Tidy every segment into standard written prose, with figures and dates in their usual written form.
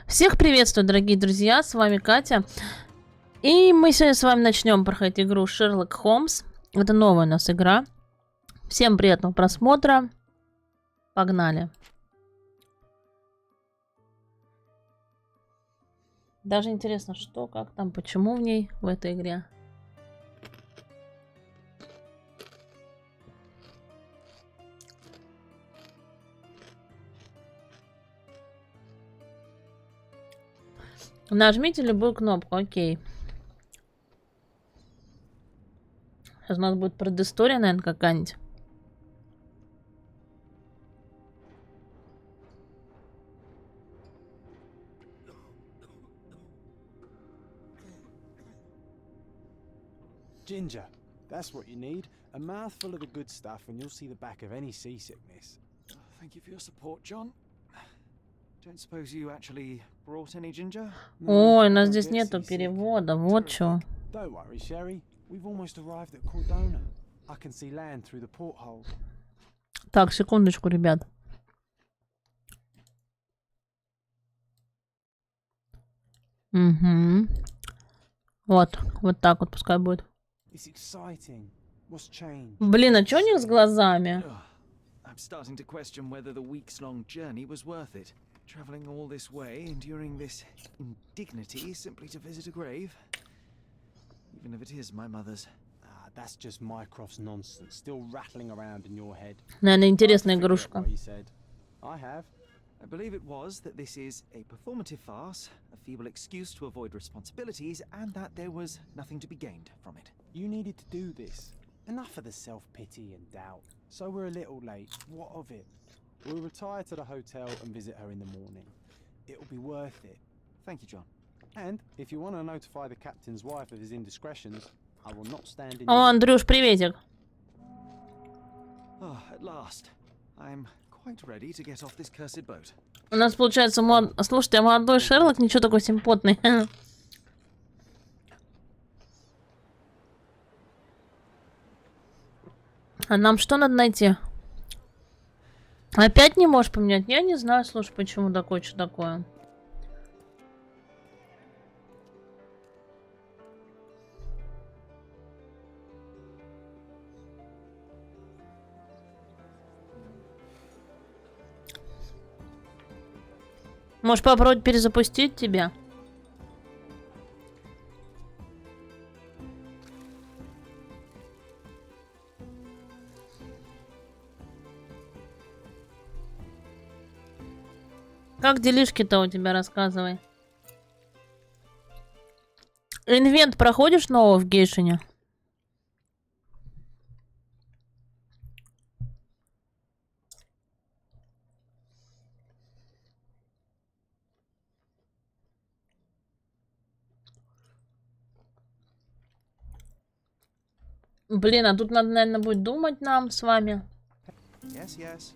Всех приветствую, дорогие друзья, с вами Катя. И мы сегодня с вами начнем проходить игру Sherlock Holmes. Это новая у нас игра. Всем приятного просмотра. Погнали. Даже интересно, что, как там, почему в ней, в этой игре. Нажмите любую кнопку, окей. Сейчас у нас будет предыстория, наверное, какая-нибудь. Ginger, that's what you need. A mouthful of the good stuff and you'll see the back of any seasickness. Thank you for your support, John. Don't suppose you actually brought any ginger? Ой, у нас здесь нету перевода, вот чё. Don't worry, Sherry. We've almost arrived at Cordona. I can see land through the porthole. Так, секундочку, ребят. Угу. Вот так вот пускай будет. It's exciting. What's changed? Блин, а чё у них с глазами? I'm starting to question whether the weeks-long journey was worth it. Traveling all this way, enduring this indignity simply to visit a grave. Even if it is my mother's. That's just Mycroft's nonsense, still rattling around in your head. Наверное, интересная игрушка. I have. I believe it was that this is a performative farce, a feeble excuse to avoid responsibilities, and that there was nothing to be gained from it. You needed to do this. Enough of the self-pity and doubt. So we're a little late. What of it? We'll retire to the hotel and visit her in the morning. It'll be worth it. Thank you, John. And if you want to notify the captain's wife of his indiscretions, I will not stand in. О, Андрюш, приветик. Oh, at last. I'm quite ready to get off this cursed boat. У нас получается Слушайте, а молодой Шерлок ничего такой симпотный. А нам что надо найти? Опять не можешь поменять? Я не знаю, слушай, почему такое, что такое. Можешь попробовать перезапустить тебя? Как делишки-то у тебя, рассказывай. Инвент проходишь нового в Гейшине? Блин, а тут надо, наверное, будет думать нам с вами. Yes, yes.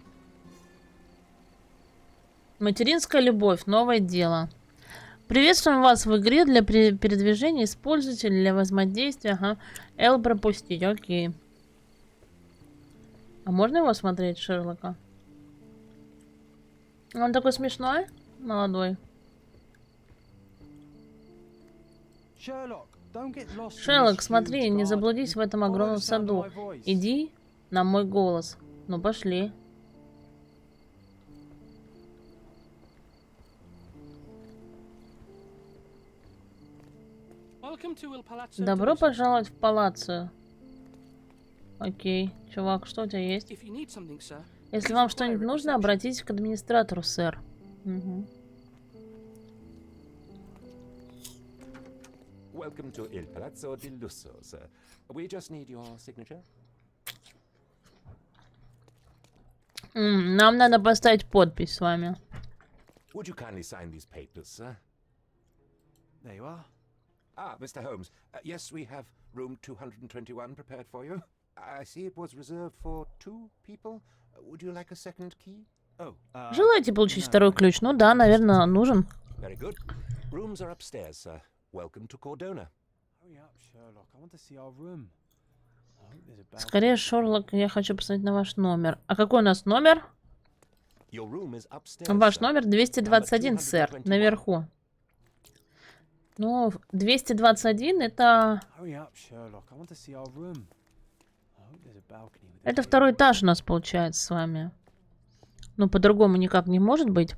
Материнская любовь. Новое дело. Приветствуем вас в игре для передвижения. Используйте для взаимодействия. Ага. Л пропустить. Окей. А можно его смотреть, Шерлока? Он такой смешной, молодой. Шерлок, смотри, не заблудись в этом огромном саду. Иди на мой голос. Ну, пошли. Добро пожаловать в палаццо. Окей. Чувак, что у тебя есть? Если вам что-нибудь нужно, обратитесь к администратору, сэр. Угу. Welcome to Il Palazzo di Lusso, sir. We just need your signature. Нам надо поставить подпись с вами. Would you kindly sign these papers, sir? There you are. Ah, Mr. Holmes. Yes, we have room 221 prepared for you. I see it was reserved for 2 people. Would you like a second key? Oh, Желаете получить второй ключ? Ну да, наверное, нужен. Very good. Rooms are upstairs, sir. Welcome to Cordona. Hurry up, Sherlock. I want to see our room. Скорее, Шерлок, я хочу посмотреть на ваш номер. А какой у нас номер? Your room is upstairs, Ваш sir. номер 221, сэр, 221. наверху. Ну, 221 это... Hurry up, Sherlock. I want to see our room. I hope there's a balcony with a Это view. второй этаж у нас получается с вами. Ну, по-другому никак не может быть.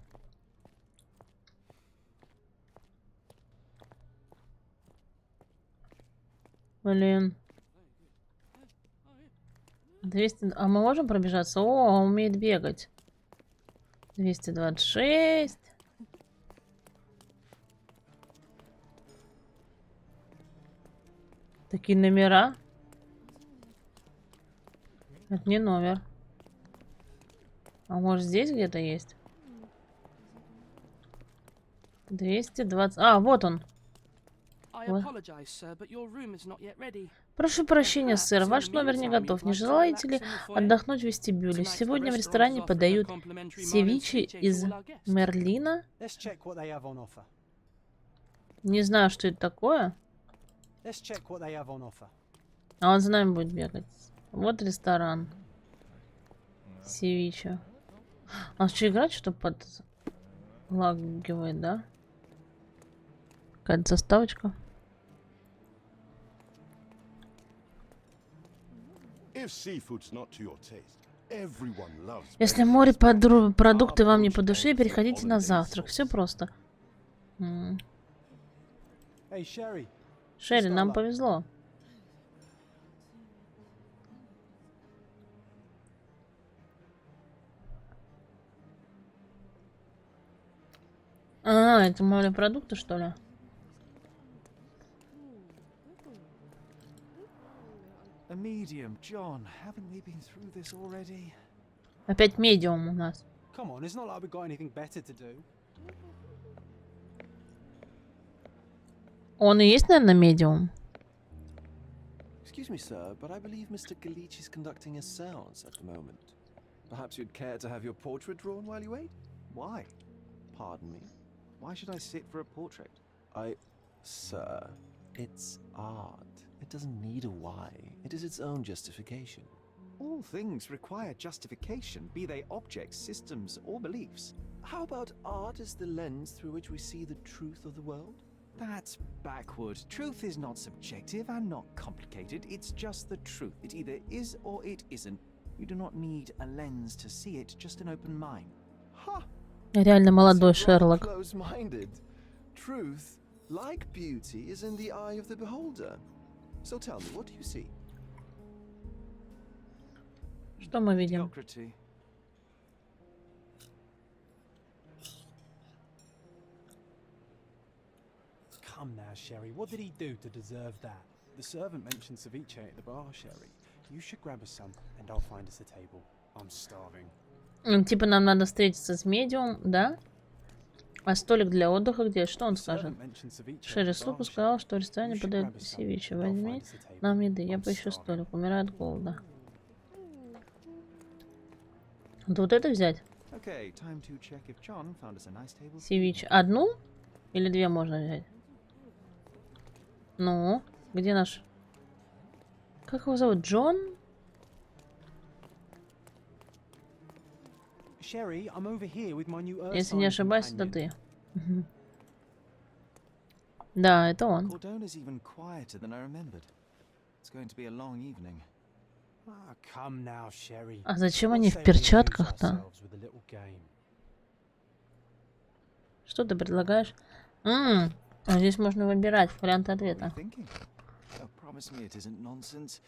Блин. 200... А мы можем пробежаться? О, умеет бегать. 226. Такие номера. Это не номер. А может здесь где-то есть? 220. А, вот он. Вот. Прошу прощения, сэр, ваш номер не готов. Не желаете ли отдохнуть в вестибюле? Сегодня в ресторане подают севиче из Мерлина. Let's check what they have on offer. Не знаю, что это такое. Let's check what they have on offer. А он за нами будет бегать. Вот ресторан. Севиче. А что, играть что подлагивает, да? Какая-то заставочка. Если морепродукты вам не по душе, переходите на завтрак. Все просто. Hey, Sherry. Шерри, нам повезло. А, это морепродукты, что ли? A medium, John. Haven't we been through this already? Опять медиум у нас. Come on, it's not like we've got anything better to do. Он и есть, наверное, медиум. Excuse me, sir, but I believe Mr. Galich is conducting a séance at the moment. Perhaps you'd care to have your portrait drawn while you wait? Why? Pardon me? Why should I sit for a portrait? Sir, it's art. It doesn't need a why. It is its own justification. All things require justification, be they objects, systems, or beliefs. How about art as the lens through which we see the truth of the world? That's backward. Truth is not subjective and not complicated. It's just the truth. It either is or it isn't. You do not need a lens to see it, just an open mind. Ha! Реально молодой So rather Шерлок. close-minded. Truth, like beauty, is in the eye of the beholder. So tell me, what do you see? Что мы видим? Mediocrity. Come now, Sherry. What did he do to deserve that? The servant mentioned ceviche at the bar, Sherry. You should grab us some, and I'll find us a table. I'm starving. Типа нам надо встретиться с медиум, да? А столик для отдыха где? Что он скажет? Шерри слугу сказал, что в ресторане подают севиче. Возьми нам еды, я поищу столик. Умираю от голода. Вот это взять? Okay, time to check if John found us a nice table. Севиче. Одну? Или две можно взять? Ну, где наш... Как его зовут? Джон? Sherry, I'm over here with my new Если не Ursine ошибаюсь, это companion. ты. Мгм. Да, это он. Cordona's even quieter than I remembered. It's going to be a long evening. Ah, come now, Sherry. А зачем What они в say we amuse перчатках-то? ourselves with a little game? Что ты предлагаешь? А здесь можно выбирать варианты What are you ответа. thinking? Oh, promise me it isn't nonsense.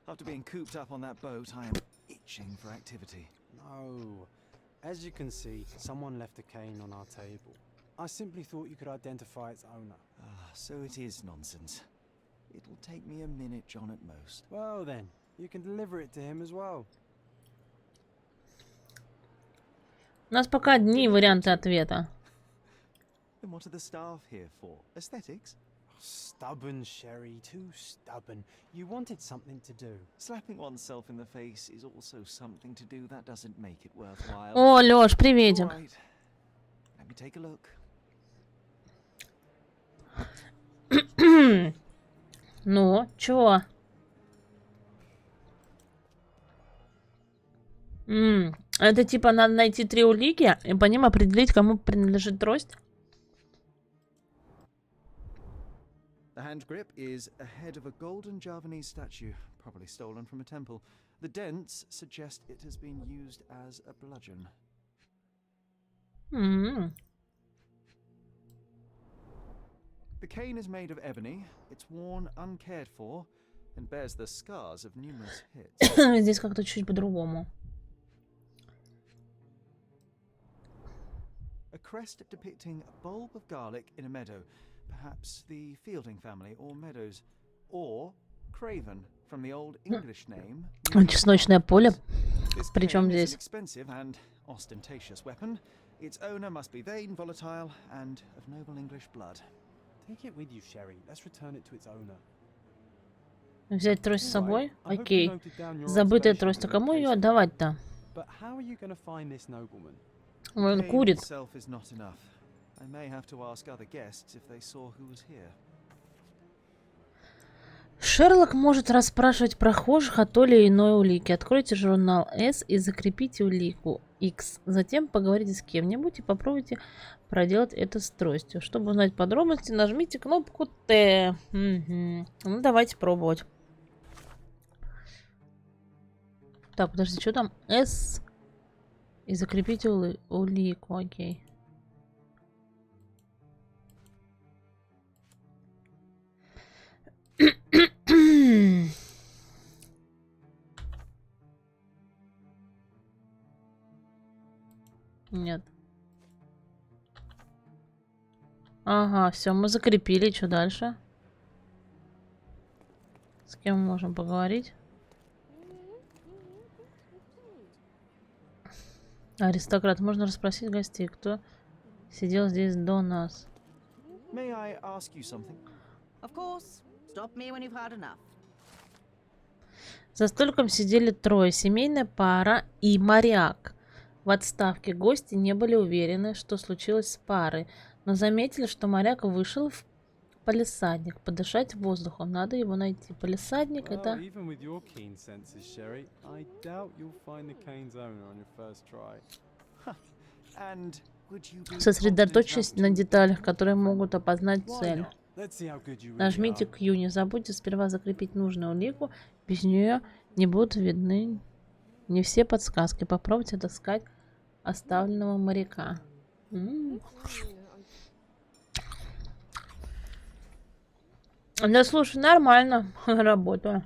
After being cooped up on that boat, I am itching for activity. No. As you can see, someone left a cane on our table. I simply thought you could identify its owner. Ah, so it is nonsense. It'll take me a minute, John, at most. Well then, you can deliver it to him as well. У нас пока одни варианты ответа. Then what are the staff here for? Aesthetics? Stubborn, Sherry, too stubborn. You wanted something to do. Slapping oneself in the face is also something to do. That doesn't make it worthwhile. О, Лёш, All приветик. right. Let me take a look. Ну, чё? Это типа надо найти 3 улики и по ним определить, кому принадлежит трость. The hand grip is a head of a golden Javanese statue, probably stolen from a temple. The dents suggest it has been used as a bludgeon. The cane is made of ebony. It's worn uncared for and bears the scars of numerous hits. Здесь как-то чуть по-другому. A crest depicting a bulb of garlic in a meadow, perhaps the Fielding family or Meadows, or Craven from the old English name. Чесночное поле. This Причем cane is здесь? an expensive and ostentatious weapon. Its owner must be vain, volatile, and of noble English blood. Take it with you, Sherry. Let's return it to its owner. Взять трость с собой? I hope you Окей. noted down your Забытая observations трость. А on the кому ее case. отдавать-то? But how are you going to find this nobleman? Он Cane курит. itself is not enough. I may have to ask other guests if they saw who was here. Шерлок может расспрашивать прохожих о той или иной улике. Откройте журнал S и закрепите улику X. Затем поговорите с кем-нибудь и попробуйте проделать это с тростью. Чтобы узнать подробности, нажмите кнопку Т. Ну, давайте пробовать. Так, подожди, что там? S и закрепите улику. Окей. Нет. Ага, все, мы закрепили. Что дальше? С кем мы можем поговорить? Аристократ. Можно расспросить гостей, кто сидел здесь до нас. May I ask you something? Of course. Stop me when you've had enough. За столиком сидели трое. Семейная пара и моряк. В отставке гости не были уверены, что случилось с парой, но заметили, что моряк вышел в палисадник подышать воздухом. Надо его найти. Палисадник это... Well, even with your keen senses, Sherry, I doubt you'll find the cane's owner on your first try. And would you be Сосредоточьтесь confident на enough to- деталях, которые могут опознать Why цель. not? Let's see how good you really Нажмите are. Q. Не забудьте сперва закрепить нужную улику. Без нее не будут видны не все подсказки. Попробуйте отыскать оставленного моряка. Да слушай, нормально работаю.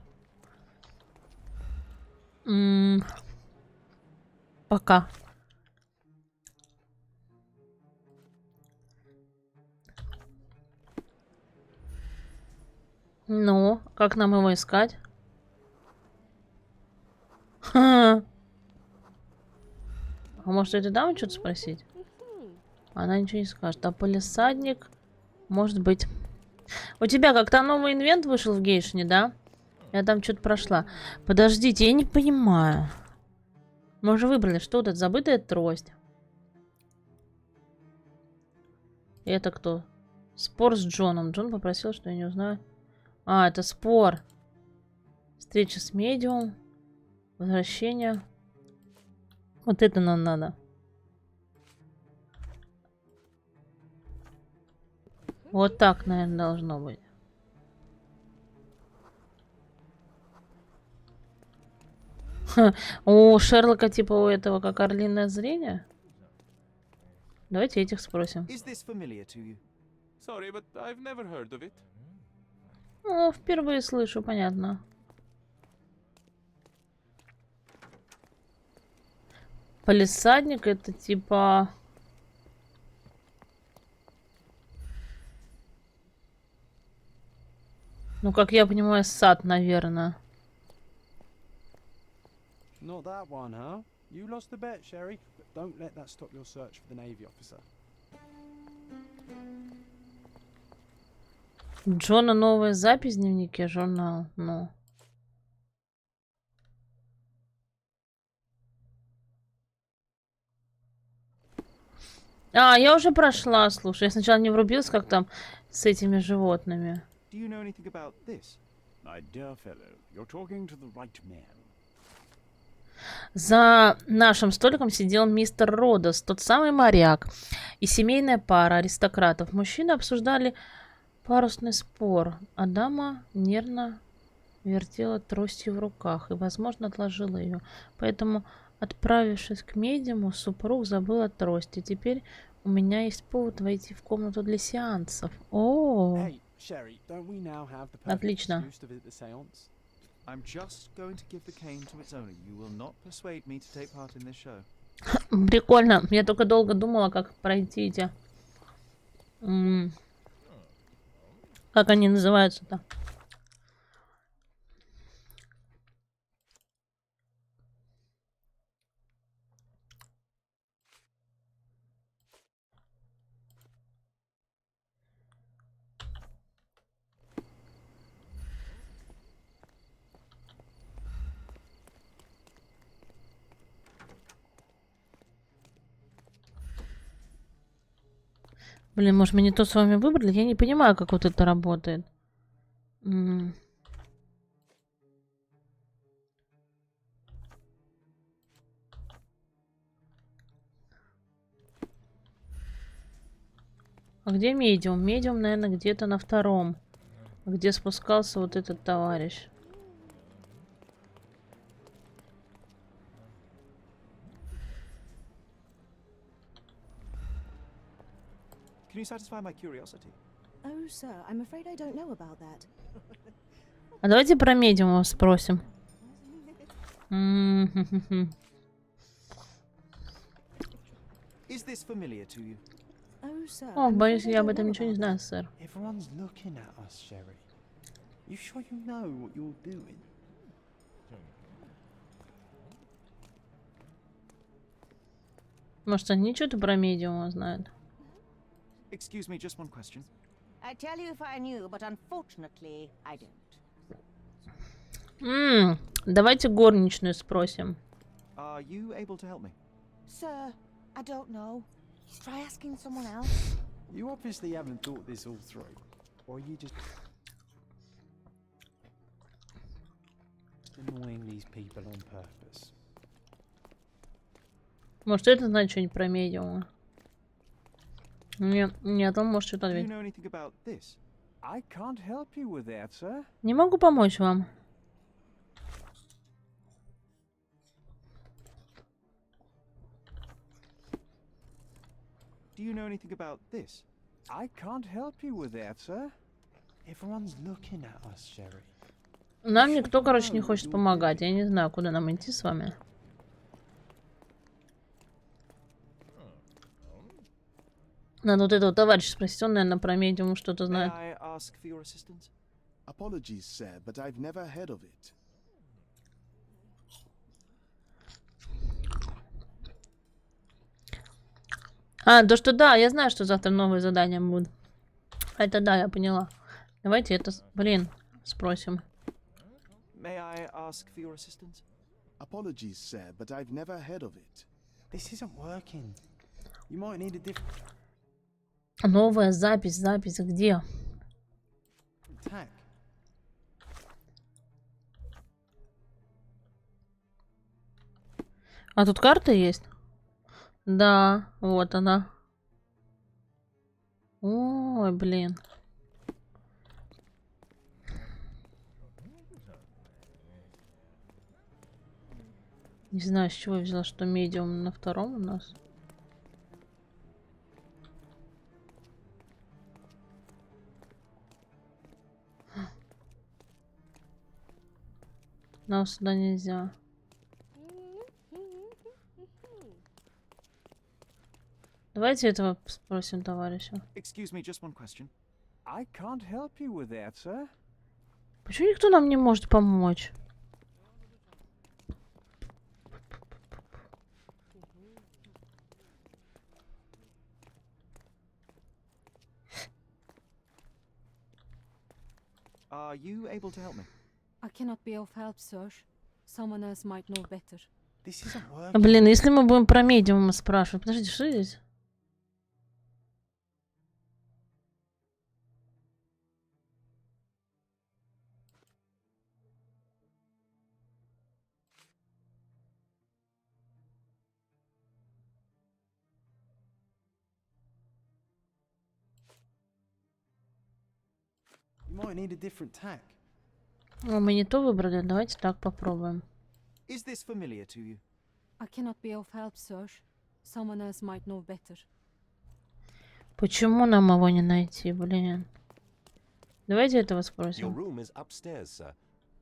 Пока. Ну, как нам его искать? Ха. А может, этой дамы что-то спросить? Она ничего не скажет. А палисадник? Может быть. У тебя как-то новый инвент вышел в Гейшне, да? Я там что-то прошла. Подождите, я не понимаю. Мы уже выбрали, что вот это? Забытая трость. Это кто? Спор с Джоном. Джон попросил, что я не узнаю. А, это спор. Встреча с медиум. Возвращение. Вот это нам надо. Вот так, наверное, должно быть. Ха, у Шерлока типа у этого как орлиное зрение. Давайте этих спросим. Is this familiar to you? Sorry, but I've never heard of it. О, впервые слышу, понятно. Палисадник это типа... Ну, как я понимаю, сад, наверное. Not that one, huh? You lost the bet, Sherry, but don't let that stop your search for the Navy officer. Джона новая запись в дневнике, журнал. Ну. А, я уже прошла, слушай. Я сначала не врубилась, как там с этими животными. Do you know anything about this? My dear fellow, you're talking to the right man. За нашим столиком сидел мистер Родос, тот самый моряк, и семейная пара аристократов. Мужчины обсуждали парусный спор, а дама нервно вертела тростью в руках и, возможно, отложила ее. Поэтому, отправившись к медиуму, супруг забыл о трости. Теперь у меня есть повод войти в комнату для сеансов. О, Hey, Sherry, don't we now have the perfect отлично. excuse to visit the seance? I'm just going to give the cane to its owner. You will not persuade me to take part in this show. Прикольно. Я только долго думала, как пройти эти... Как они называются-то? Блин, может, мы не то с вами выбрали? Я не понимаю, как вот это работает. А где медиум? Медиум, наверное, где-то на втором. Где спускался вот этот товарищ. Can you satisfy my curiosity? Oh, sir, I'm afraid I don't know about that. А давайте про медиума спросим. Is this familiar to you? Oh, sir, О, I'm боюсь, afraid I я об don't этом know ничего не about знаю, that. сэр. Everyone's looking at us, Sherry. You sure you know what you're doing? Может, они что-то про медиума знают? Excuse me, just one question. I'd tell you if I knew, but unfortunately, I don't. Давайте горничную спросим. Are you able to help me? Sir, I don't know. Try asking someone else. You obviously haven't thought this all through. Or you just annoying these people on purpose. Может, это знает что-нибудь про медиума? Нет, он может что-то Do you ответить. know anything about this? I can't help you with that, sir. Не могу помочь вам. Do you know anything about this? I can't help you with that, sir. Everyone's looking at us, Sherry. Нам никто, короче, не хочет помогать. Я не знаю, куда нам идти с вами. Надо вот этого товарища спросить. Он, наверное, про медиум что-то May знает. I ask for your assistance? Apologies, sir, but I've never heard of it. То, что да, я знаю, что завтра новые задания будут. Это да, я поняла. Давайте это, блин, спросим. May I ask for your assistance? Apologies, sir, but I've never heard of it. This isn't working. You might need a different Новая запись, где? tack. А тут карта есть? Да, вот она. Ой, блин. Не знаю, с чего я взяла, что медиум на втором у нас. Нам сюда нельзя. Давайте этого спросим товарища. Excuse me, just one question. I can't help you with that, sir. Почему никто нам не может помочь? Are you able to help me? I cannot be of help, sir. Someone else might know better. This isn't working. Блин, если мы будем про медиума спрашивать. Подождите, что здесь? Might need a different tack. Мы не то выбрали, давайте так попробуем. Is this familiar to you? I cannot be of help, sir. Someone else might know better. Почему нам его не найти, блин? Давайте этого Your спросим. room is upstairs, sir.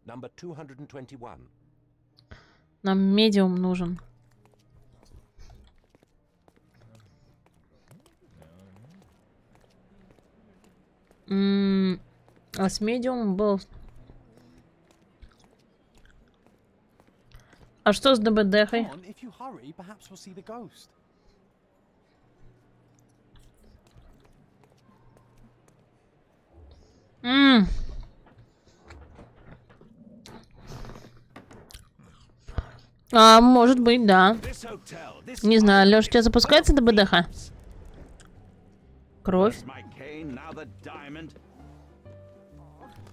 Number 221. Нам медиум нужен. А с медиумом был... А что с ДБДхой? Come on, if you hurry, perhaps we'll see the ghost. А, может быть, да. Не знаю, Лёш, у тебя запускается ДБДха? Кровь.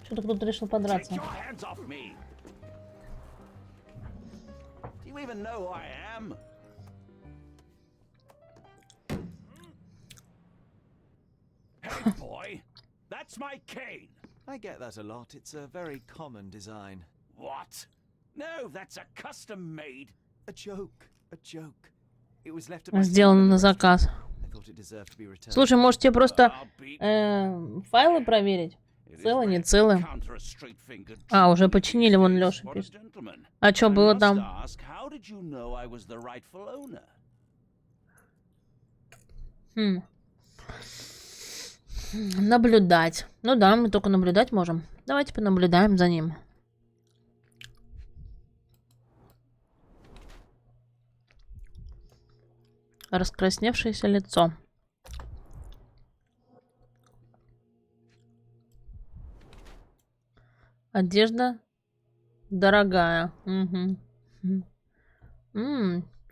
Что-то кто-то решил подраться. That's my cane. I get that a lot. It's a very common design. What? No, that's a custom-made. A joke. A joke. It was left at my Сделано на заказ. I thought it deserved to be returned. Слушай, может тебе просто файлы проверить? Целы, не целы? А, уже починили, вон Лёша пишет. А что было там? Наблюдать. Ну да, мы только наблюдать можем. Давайте понаблюдаем за ним. Раскрасневшееся лицо. Одежда дорогая. Угу.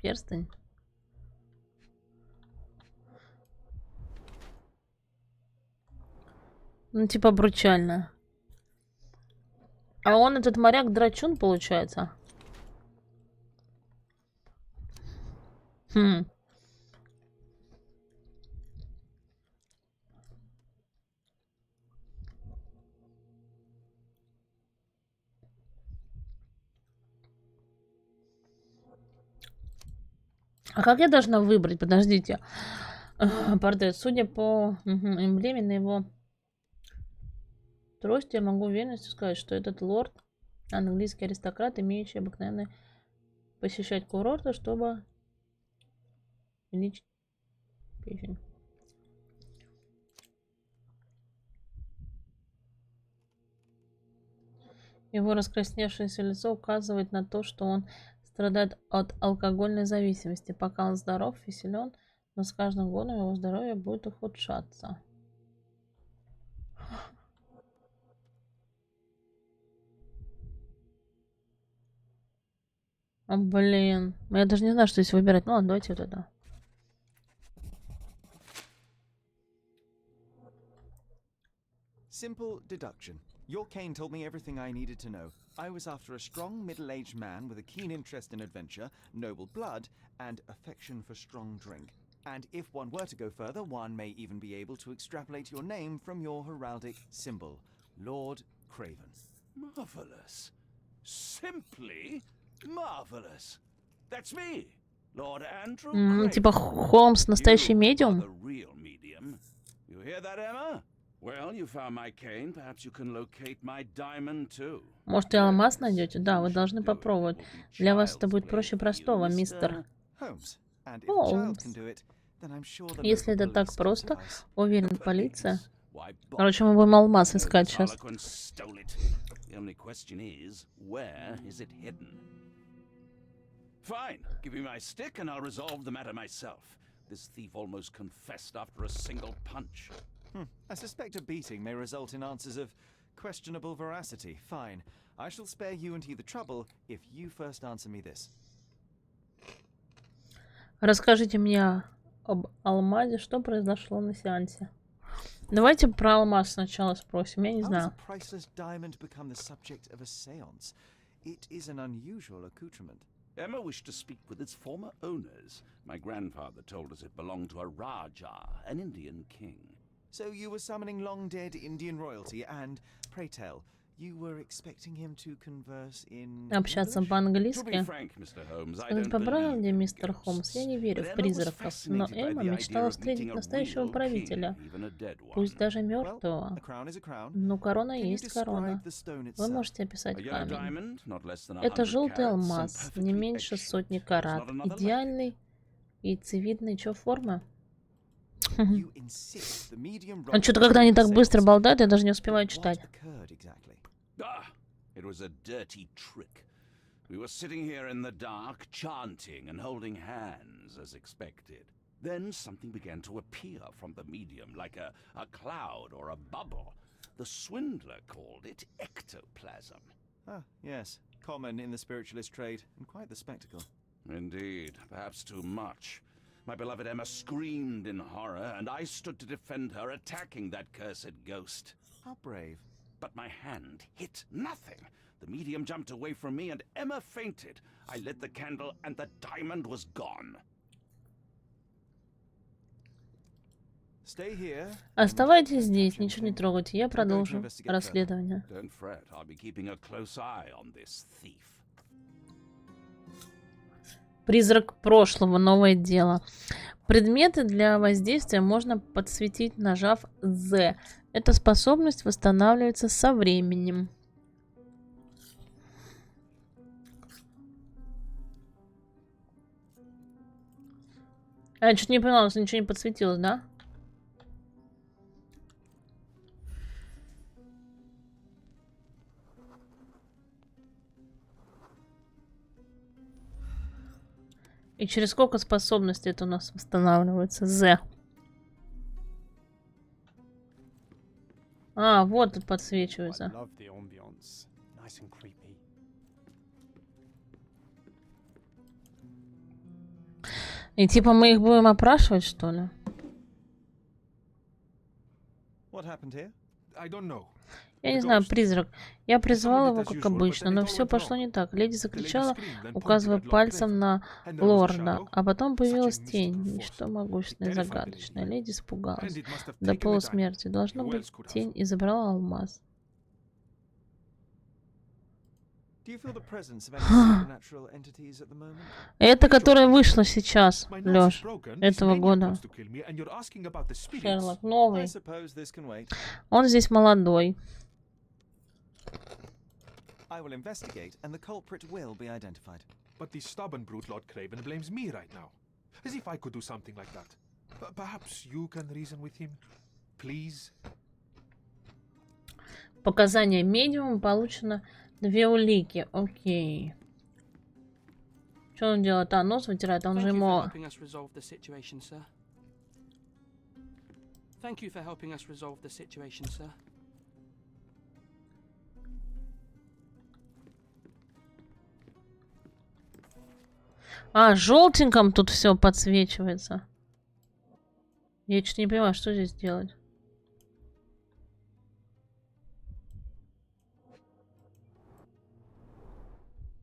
Перстень. Ну, типа обручальная. А он, этот моряк, драчун, получается? А как я должна выбрать? Подождите. Портрет. Судя по эмблеме на его трости, я могу уверенностью сказать, что этот лорд английский аристократ, имеющий обыкновенно посещать курорты, чтобы увеличить печень. Его раскрасневшееся лицо указывает на то, что он страдает от алкогольной зависимости. Пока он здоров и силен, но с каждым годом его здоровье будет ухудшаться. О, блин. Я даже не знаю, что здесь выбирать. Ну ладно, давайте вот это. Simple deduction. Your cane told me everything I needed to know. I was after a strong, middle-aged man with a keen interest in adventure, noble blood, and affection for strong drink. And if one were to go further, one may even be able to extrapolate your name from your heraldic symbol, Lord Craven. Marvelous. Simply marvelous. That's me, Lord Andrew Craven. Типа Холмс, настоящий медиум? The real medium. You hear that, Emma? Well, you found my cane. Perhaps you can locate my diamond too. Может, и алмаз найдете? Да, вы должны попробовать. Для вас это будет проще простого, мистер Холмс. Если это так просто, уверен, полиция. Короче, мы будем алмаз искать сейчас. Fine. Give me my stick and I'll resolve the matter myself. This thief almost confessed after a single punch. I suspect a beating may result in answers of questionable veracity. Fine. I shall spare you and he the trouble if you first answer me this. Расскажите мне об алмазе, что произошло на сеансе. Давайте про алмаз сначала спросим, я не знаю. How does a priceless diamond become the subject of a séance? It is an unusual accoutrement. Emma wished to speak with its former owners. My grandfather told us it belonged to a Rajah, an Indian king. So you were summoning long-dead Indian royalty, and pray tell, you were expecting him to converse in Общаться English? To be по-английски. frank, Mr. Holmes, I Сказать don't по believe правде, in мистер ghosts. Холмс, я не верю But в Emma was призраков, но fascinated by Эмма the idea мечтала of встретить meeting a настоящего real правителя, king, even a dead one. пусть даже Well, мертвого. a crown is a crown. Ну, корона Can you есть корона. describe the stone Вы itself? можете A описать yellow камень. diamond, not less than Это 100 желтый carats, and алмаз, не perfectly меньше сотни egg-shaped. There's карат. not another like it. Идеальный, яйцевидный, чё форма? You insist the medium Он rocked что-то, the когда они stone так быстро sails. болтают, я даже не But успеваю what читать. occurred exactly? Ah, it was a dirty trick. We were sitting here in the dark, chanting and holding hands as expected. Then something began to appear from the medium, like a cloud or a bubble. The swindler called it ectoplasm. Ah, yes. Common in the spiritualist trade, and quite the spectacle. Indeed, perhaps too much. My beloved Emma screamed in horror, and I stood to defend her, attacking that cursed ghost. How brave. But my hand hit nothing. The medium jumped away from me, and Emma fainted. I lit the candle, and the diamond was gone. Stay here. Оставайтесь здесь, ничего не трогайте, я продолжу расследование. Don't fret, I'll be keeping a close eye on this thief. Призрак прошлого, новое дело. Предметы для воздействия можно подсветить, нажав Z. Эта способность восстанавливается со временем. Я что-то не поняла, у нас ничего не подсветилось, да? И через сколько способностей это у нас восстанавливается? Z. А, вот тут I подсвечивается. love the ambience. Nice and creepy. И типа мы их будем опрашивать, что ли? What happened here? I don't know. Я не знаю, призрак. Я призвал его, как обычно, но все пошло не так. Леди закричала, указывая пальцем на лорда, а потом появилась тень. Ничто могущественное и загадочное. Леди испугалась до полусмерти. Должно быть, тень и забрала алмаз. Do you feel the presence of any supernatural entities at the moment? Это, которая вышла сейчас, My nose is Лёш, broken. этого This maniac года. wants to kill me, and you're asking about the spirits. Шерлок I новый. suppose this can wait. Он здесь молодой. I will investigate, and the culprit will be identified. But the stubborn brute Lord Craven blames me right now. As if I could do something like that. Perhaps you can reason with him? Please? Показания медиума получено 2 улики. Окей. Что он делает? А, нос вытирает, он же ему... Thank you for helping us resolve the situation, sir. А, желтеньком тут все подсвечивается. Я что-то не понимаю, что здесь делать.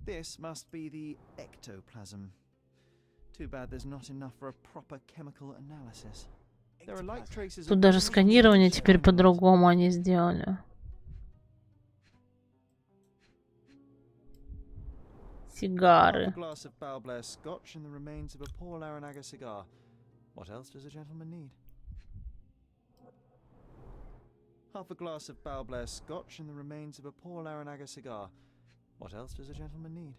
This must be the ectoplasm. Too bad there's not enough for a proper chemical analysis. There are light traces Тут of даже unusual сканирование nature теперь on it. по-другому они сделали. Half a Сигары. glass of Balblair Scotch and the remains of a poor Laranaga cigar. What else does a gentleman need? Half a glass of Balblair Scotch and the remains of a poor Laranaga cigar. What else does a gentleman need?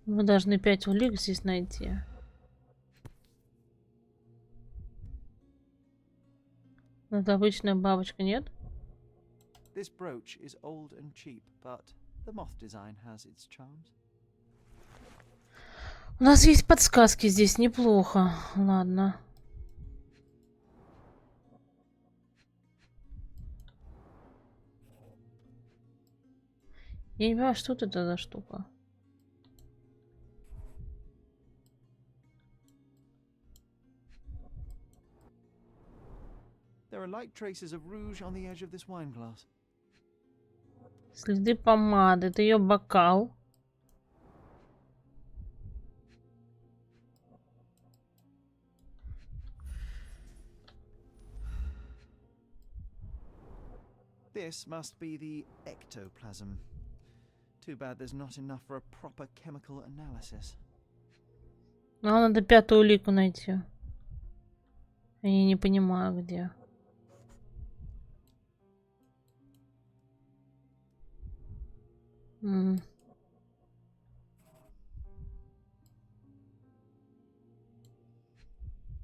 Мы должны 5 улик здесь найти. Это обычная бабочка, нет? This brooch is old and cheap, but the moth design has its charms. У нас есть подсказки здесь, неплохо. Ладно. Я не понимаю, что это за штука. light traces of rouge on the edge of this wine glass. Следы помады. Это ее бокал. This must be the ectoplasm. Too bad there's not enough for a proper chemical analysis. Нам надо 5-ю улику найти. Я не понимаю, где.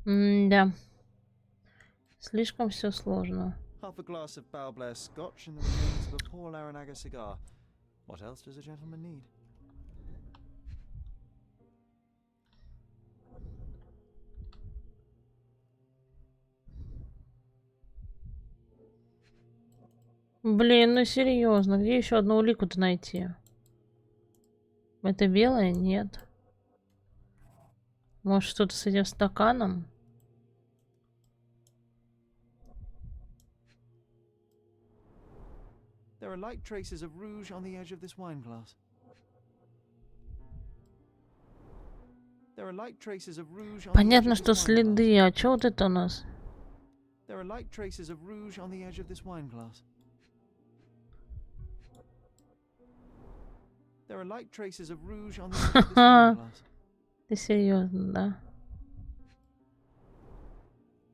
Да. Слишком все сложно. Half a glass of Balblair Scotch and the remains of a Paul Aranaga cigar. What else does a gentleman need? Блин, ну серьезно, где еще одну улику-то найти? Это белое? Нет. Может, что-то с этим стаканом? There are light traces of rouge on the edge of this wine glass. There are light traces of rouge on Понятно, the edge что of this wine glass. следы. А что вот это у нас? There are light traces of rouge on the edge of this wine glass. There are light traces of rouge on the edge of this wine glass. Ты серьезно, да?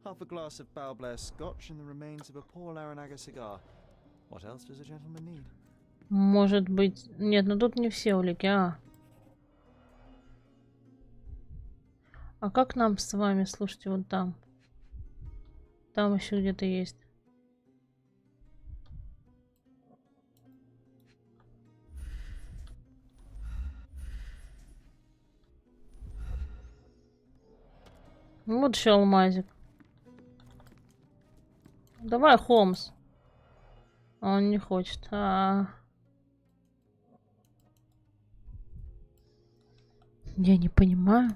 Half a glass of Balblair Scotch and the remains of a Paul Aranaga cigar. What else does a gentleman need? Может быть... Нет, ну тут не все улики, а. А как нам с вами, слушайте, вот там? Там еще где-то есть. Вот еще алмазик. Давай, Холмс. А он не хочет. Я не понимаю.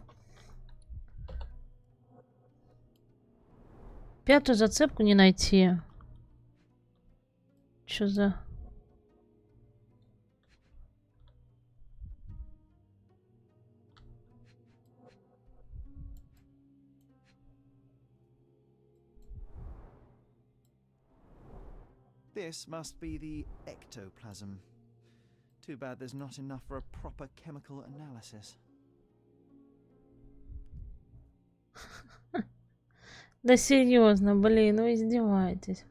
5-ю зацепку не найти. Что за... This must be the ectoplasm. Too bad there's not enough for a proper chemical analysis. Да серьезно, блин, вы издеваетесь.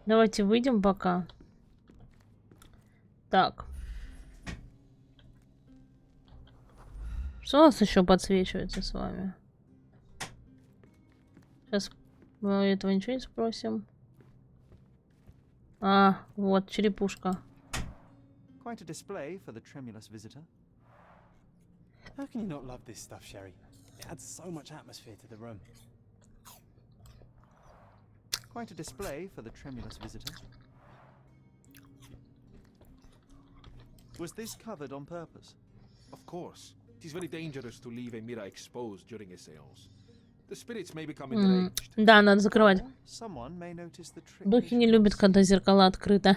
Давайте выйдем пока. Так. Что у нас еще подсвечивается с вами? Сейчас мы этого ничего не спросим. А, вот, черепушка. Quite a display for the tremulous visitor. How can you not love this stuff, Sherry? It adds so much atmosphere to the room. Quite a display for the tremulous visitor. Was this covered on purpose? Of course. It is very dangerous to leave a mirror exposed during a seance. The spirits may become enraged. Да, надо закрывать. Someone may notice the trick. Духи не любят, когда зеркала открыты.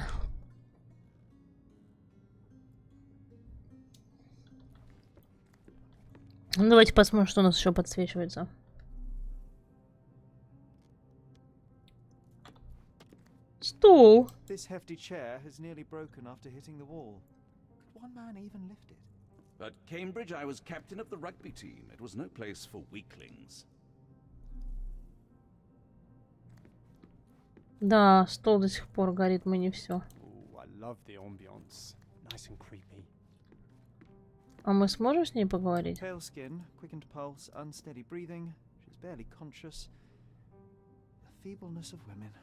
Ну, давайте посмотрим, что у нас еще подсвечивается. Стул. This hefty chair has nearly broken after hitting the wall. Could one man even lift it? At Cambridge, I was captain of the rugby team. It was no place for weaklings. Да, стол до сих пор горит, мы не все. I love the ambience. Nice and creepy. А мы сможем с ней поговорить? Pale skin, quickened pulse, unsteady breathing. She's barely conscious. The feebleness of women.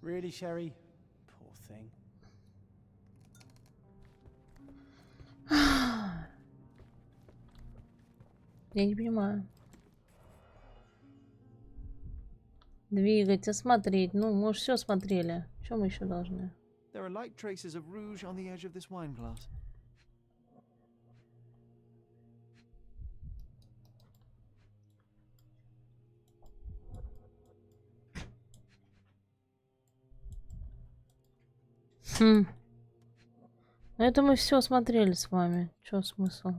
Really, Sherry? Poor thing. Я не понимаю. Двигать, осмотреть. Ну, мы уже все смотрели. Что мы еще должны? There are light traces of rouge on the edge of this wine glass. Хм. Это мы все смотрели с вами. Чё смысл?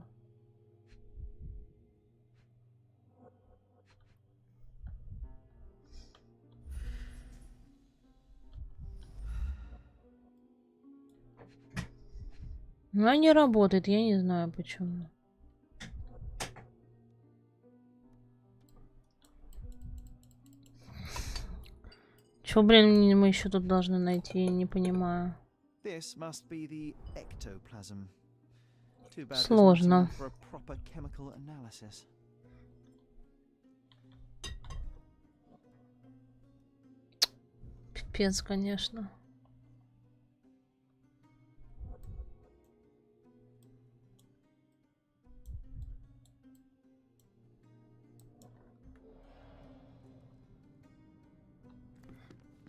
Ну, а не работает, я не знаю почему. Чё, блин, мы еще тут должны найти, я не понимаю. This must be the ectoplasm. Too bad there's not Сложно. enough for a proper chemical analysis. Пипец, конечно.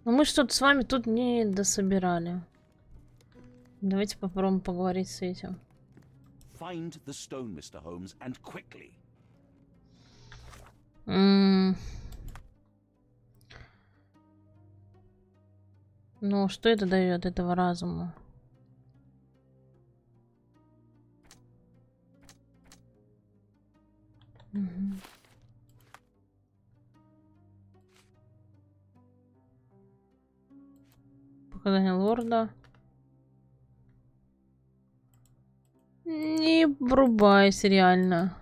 Но мы что-то с вами тут не дособирали. Давайте попробуем поговорить с этим. Find the stone, Mr. Holmes, and quickly. Ну, что это дает этого разума? Угу. Показания лорда. Не врубайся, реально.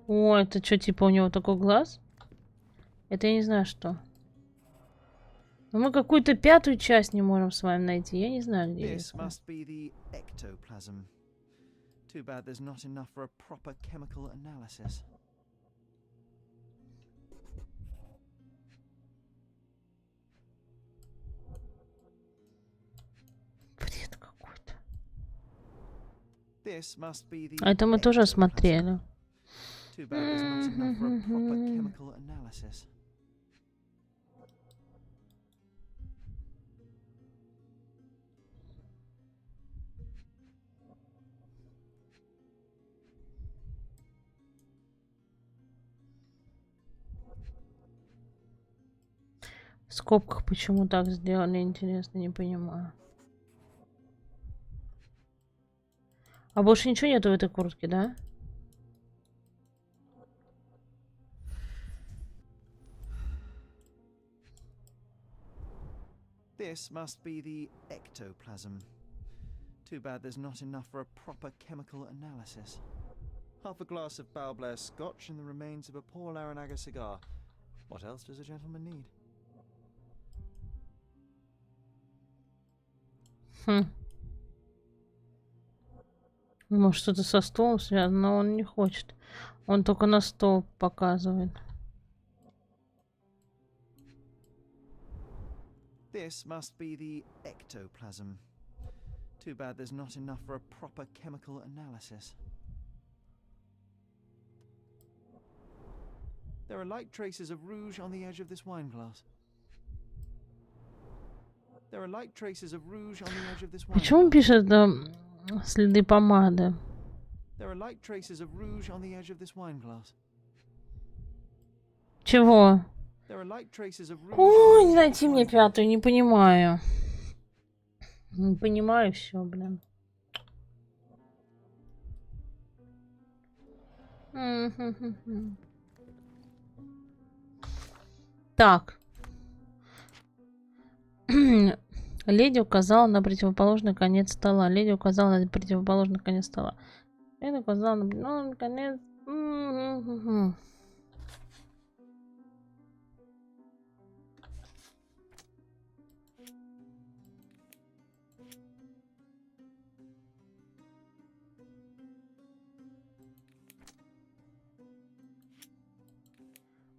О, это что, типа у него такой глаз? Это я не знаю, что. Но мы какую-то пятую часть не можем с вами найти. Я не знаю, где This это. must be the ectoplasm. Too bad there's not enough for a proper chemical analysis. Бред какой-то. This must be the А это мы тоже ectoplasm. смотрели. Too bad there's not enough for a proper chemical analysis. В скобках почему так сделали, интересно, не понимаю. А больше ничего нету в этой куртке, да? This must be the ectoplasm. Too bad there's not enough for a proper chemical analysis. Half a glass of Balblair scotch and the remains of a Paul Aranaga cigar. What else does a gentleman need? Хм. Может, что-то со столом связано, но он не хочет. Он только на стол показывает. This must be the ectoplasm. Too bad there's not enough for a proper chemical analysis. There are light traces of rouge on the edge of this wine glass. There are light traces of rouge on the edge of this wine Почему он glass. пишет следы помады? There are light traces of rouge on the edge of this wine glass. Чего? There are light traces of rouge. Ой, не найти мне пятую, не понимаю. Не понимаю все, блин. Так. Леди указала на противоположный конец стола. Леди указала на противоположный конец стола. Леди указала на... Ну, наконец...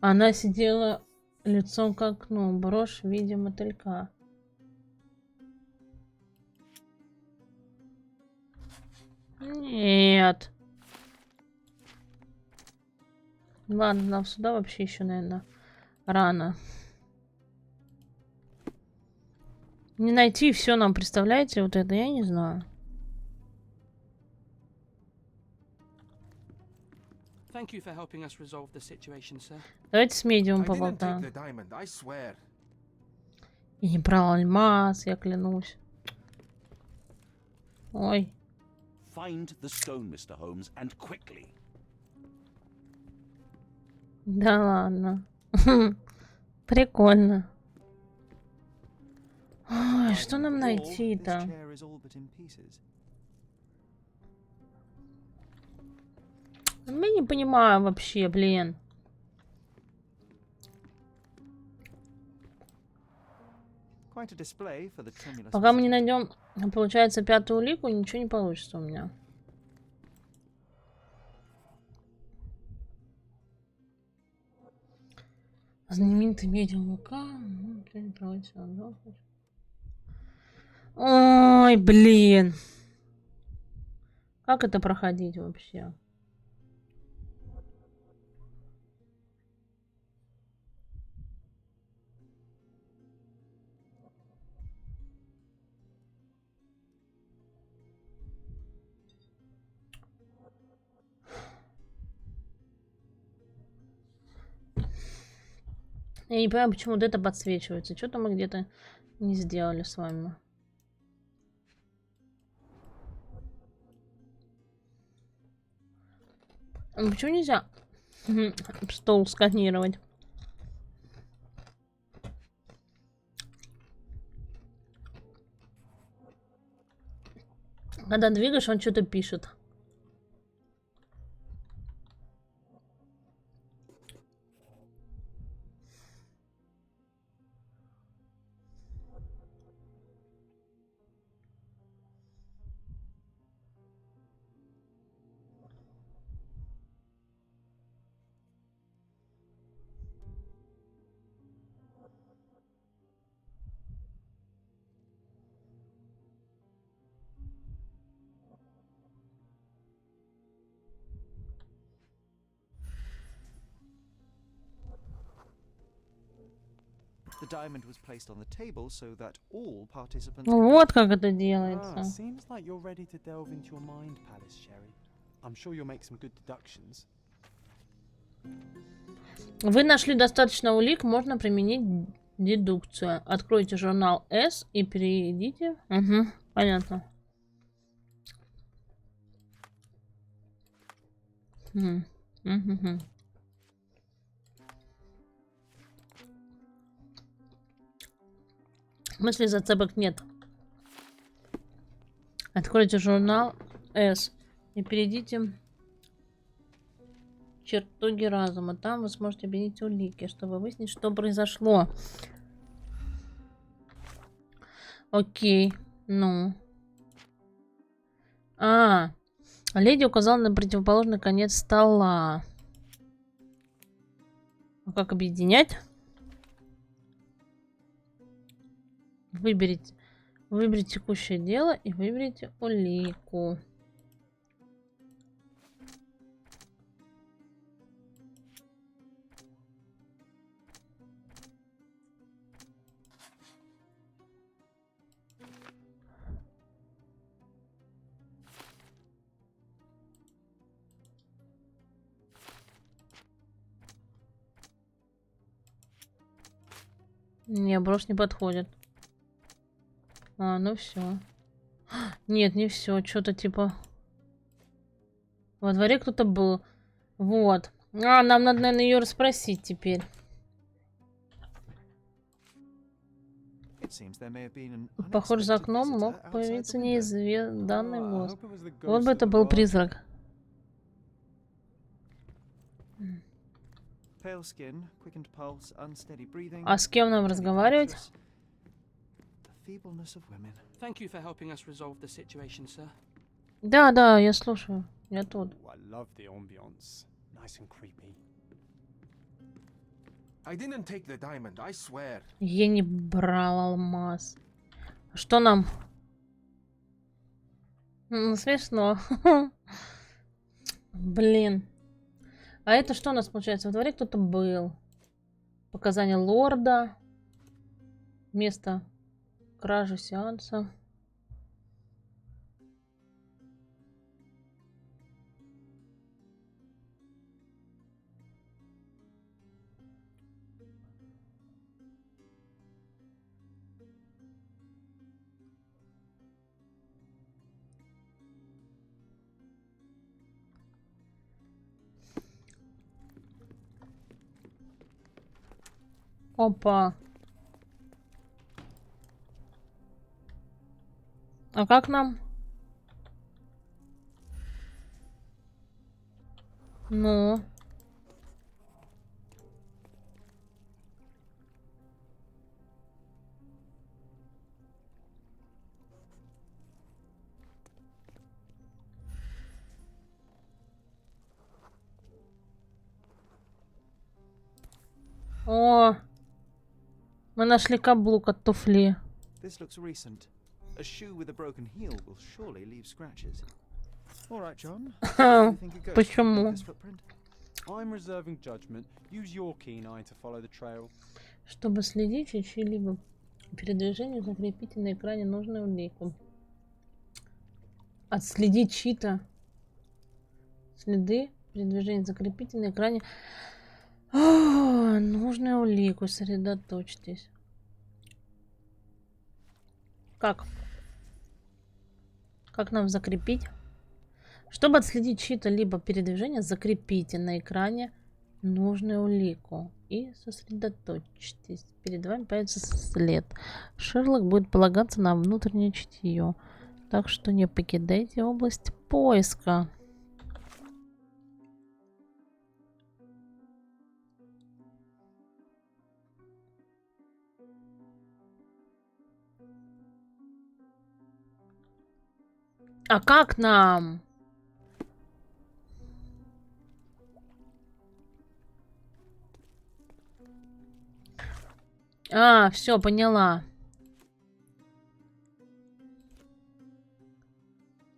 Она сидела лицом к окну, брошь в виде мотылька. Нет. Ладно, нам сюда вообще еще, наверное, рано. Не найти все нам, представляете, вот это я не знаю. Thank you for helping us resolve the situation, sir. Давайте с медиумом I didn't take поболтаем. the diamond, I swear. Я не брал алмаз, я клянусь. Ой. Find the stone, Mr. Holmes, and quickly. Да ладно. Прикольно. Ой, что нам найти-то? Я не понимаю вообще, блин. Пока мы не найдем, получается, пятую улику, ничего не получится у меня. Знаменитый медиум ВК. Ой, блин. Как это проходить вообще? Я не понимаю, почему вот это подсвечивается. Что-то мы где-то не сделали с вами. А почему нельзя стол сканировать? Когда двигаешь, он что-то пишет. The diamond was placed on the table so that all participants. Вот как это делается. Seems like you're ready to delve into your mind palace, Sherry. I'm sure you'll make some good deductions. Вы нашли достаточно улик, можно применить дедукцию. Откройте журнал S и перейдите. Угу, понятно. Угу. В смысле, зацепок нет. Откройте журнал S и перейдите в чертоги разума. Там вы сможете объединить улики, чтобы выяснить, что произошло. Окей, ну. Леди указала на противоположный конец стола. А как объединять? Выберите текущее дело и выберите улику. Не, брошь не подходит. Ну все. Нет, не все. Что-то типа... Во дворе кто-то был. Вот. Нам надо, наверное, ее расспросить теперь. Похоже, за окном мог появиться неизведанный гость. Вот бы это был призрак. А с кем нам разговаривать? Да, я слушаю. Я тут. Я не брал алмаз. Что нам? Смешно. Блин. А это что у нас получается? Во дворе кто-то был. Показания лорда. Место кражи сеанса. Опа. А как нам? Ну. О, мы нашли каблук от туфли. This looks recent. A shoe with a broken heel will surely leave scratches. All right, John. You think a ghost could Почему? leave this footprint? I'm reserving judgment. Use your keen eye to follow the trail. Чтобы следить за чьим-либо передвижением, закрепите на экране нужную улику. Отследить чьи-то следы передвижения, закрепите на экране нужную улику, сосредоточьтесь. Как? Как нам закрепить? Чтобы отследить чьи-то либо передвижение, закрепите на экране нужную улику и сосредоточьтесь. Перед вами появится след. Шерлок будет полагаться на внутреннее чутье, так что не покидайте область поиска. А как нам? А, все, поняла.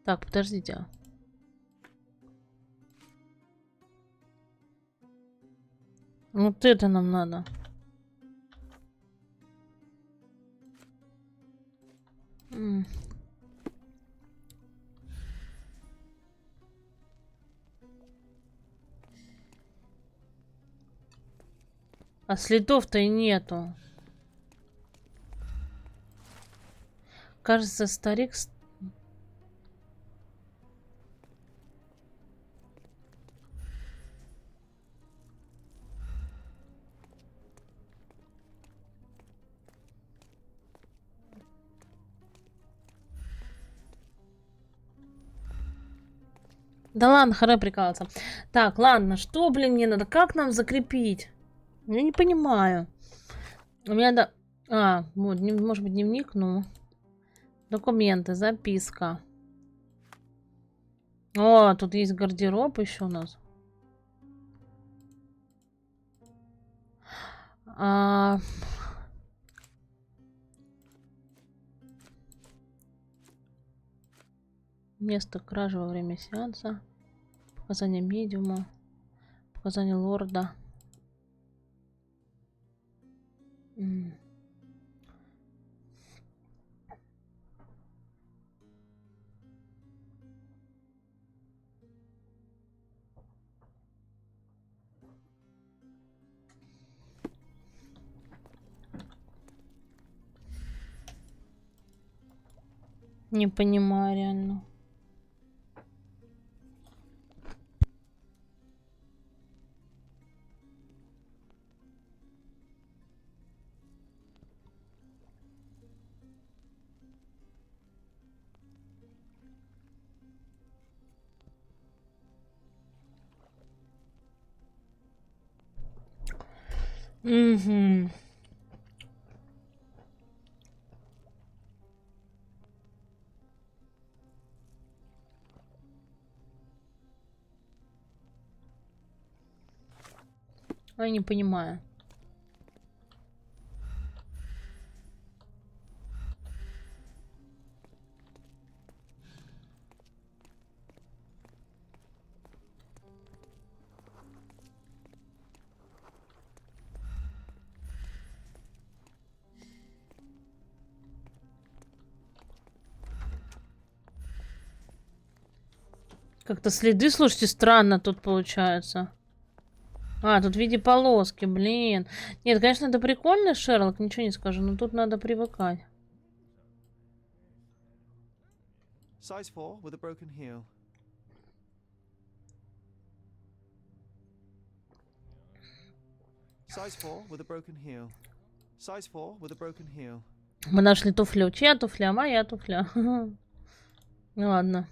Так, подождите. Вот это нам надо. А следов-то и нету. Кажется, старик... Да ладно, харе прикалываться. Так, ладно, что, блин, мне надо? Как нам закрепить? Я не понимаю. У меня да... А, вот, может быть, дневник, ну... Документы, записка. О, тут есть гардероб еще у нас. Место кражи во время сеанса. Показания медиума. Показания лорда. Не понимаю реально. Угу. Я не понимаю. Как-то следы, слушайте, странно тут получается. А, тут в виде полоски, блин. Нет, конечно, это прикольно, Шерлок, ничего не скажу, но тут надо привыкать. Size 4 with a broken heel. Size 4 with a broken heel. Size 4 with a broken heel. Мы нашли туфлю. Чья туфля? Моя туфля. Ну ладно.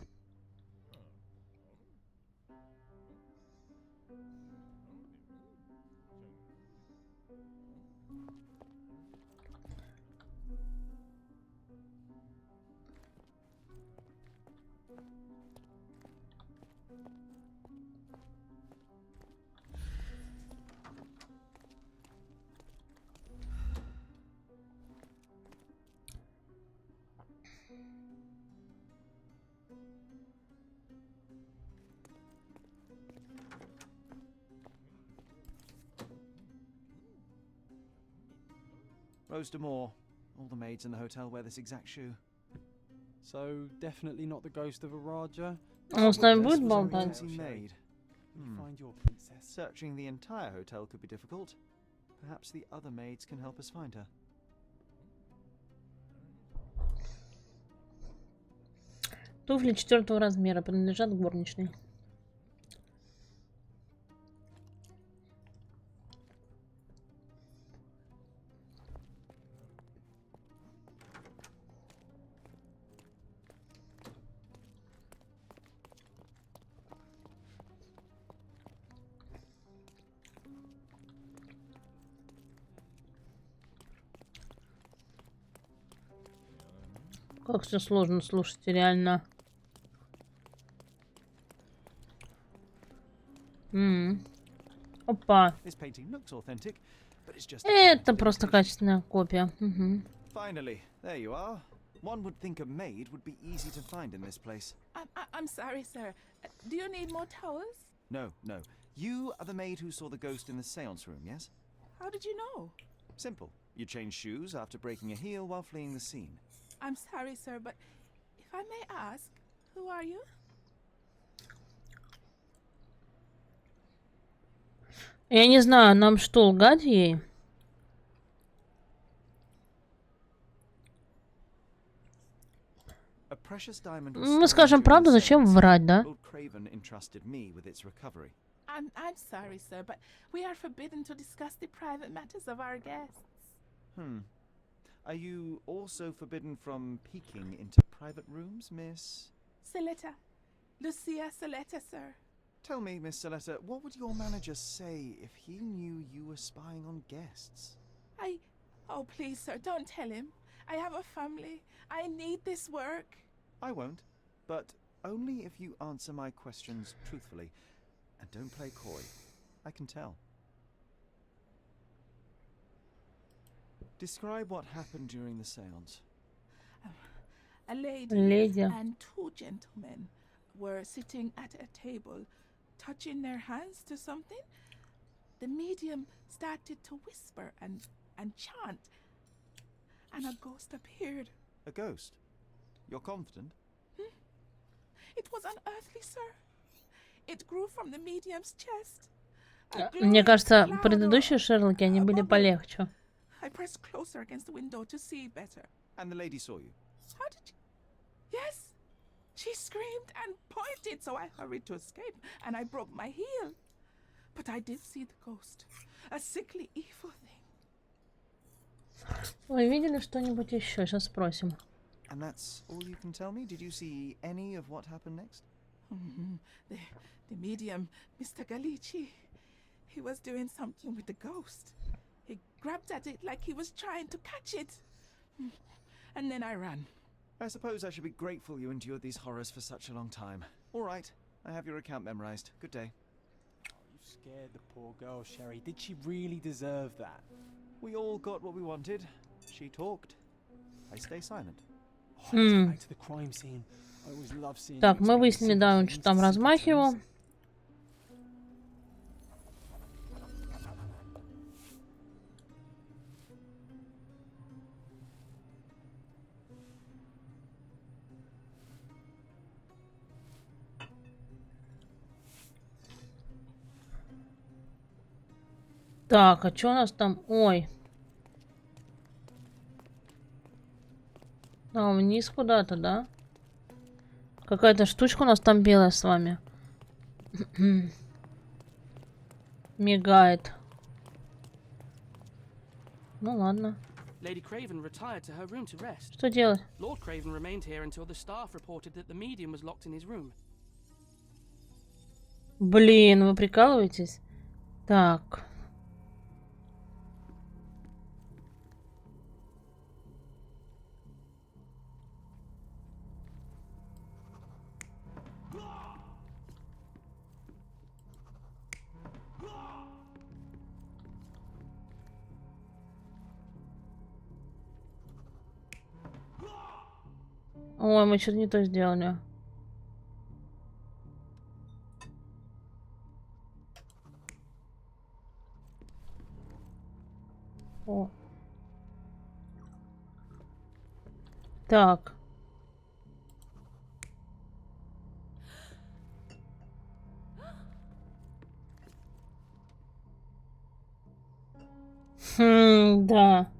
Rose D'Amour. All the maids in the hotel wear this exact shoe. So, definitely not the ghost of a Raja? Он с нами будет This was a болтать? rosy maid. Did you find your princess? Searching the entire hotel could be difficult. Perhaps the other maids can help us find her. Туфли 4-го размера принадлежат горничной. Как все сложно, слушайте, реально. Опа. This painting looks authentic, but it's just Это просто качественная копия. Угу. Finally, there you are. One would think a maid would be easy to find in this place. I'm sorry, sir. Do you need more towels? No, no. You are the maid who saw the ghost in the seance room, yes? How did you know? Simple. You changed shoes after breaking a heel while fleeing the scene. I'm sorry, sir, but if I may ask, who are you? Я не знаю, нам что, лгать ей? Мы скажем правду, зачем врать, да? I'm sorry, sir, but we are forbidden to discuss the private matters of our guests. Are you also forbidden from peeking into private rooms, Miss? Saletta. Lucia Saletta, sir. Tell me, Miss Saletta, what would your manager say if he knew you were spying on guests? Oh, please, sir, don't tell him. I have a family. I need this work. I won't, but only if you answer my questions truthfully. And don't play coy. I can tell. Describe what happened during the seance. A lady and two gentlemen were sitting at a table, touching their hands to something. The medium started to whisper and chant, and a ghost appeared. A ghost? You're confident? It was unearthly, sir. It grew from the medium's chest. Мне кажется, предыдущие Шерлоки, они были полегче. I pressed closer against the window to see better. And the lady saw you? How did you? Yes. She screamed and pointed, so I hurried to escape, and I broke my heel. But I did see the ghost. A sickly, evil thing. Вы видели что-нибудь еще? Сейчас спросим. And that's all you can tell me? Did you see any of what happened next? The medium, Mr. Galici, he was doing something with the ghost. He grabbed at it like he was trying to catch it. And then I ran. I suppose I should be grateful you endured these horrors for such a long time. All right, I have your account memorized. Good day. You scared the poor girl, Sherry. Did she really deserve that? We all got what we wanted. She talked. I stay silent. Back to the crime scene. I always love seeing. Так, мы выяснили, да, он что там размахивал. Так, а что у нас там? Ой. А, вниз куда-то, да? Какая-то штучка у нас там белая с вами. Мигает. Ну ладно. Lady Craven retired to her room to rest. Что делать? Lord Craven remained here until the staff reported that the medium was locked in his room. Блин, вы прикалываетесь? Так. Ой, мы что-то не то сделали. О. Так. Да.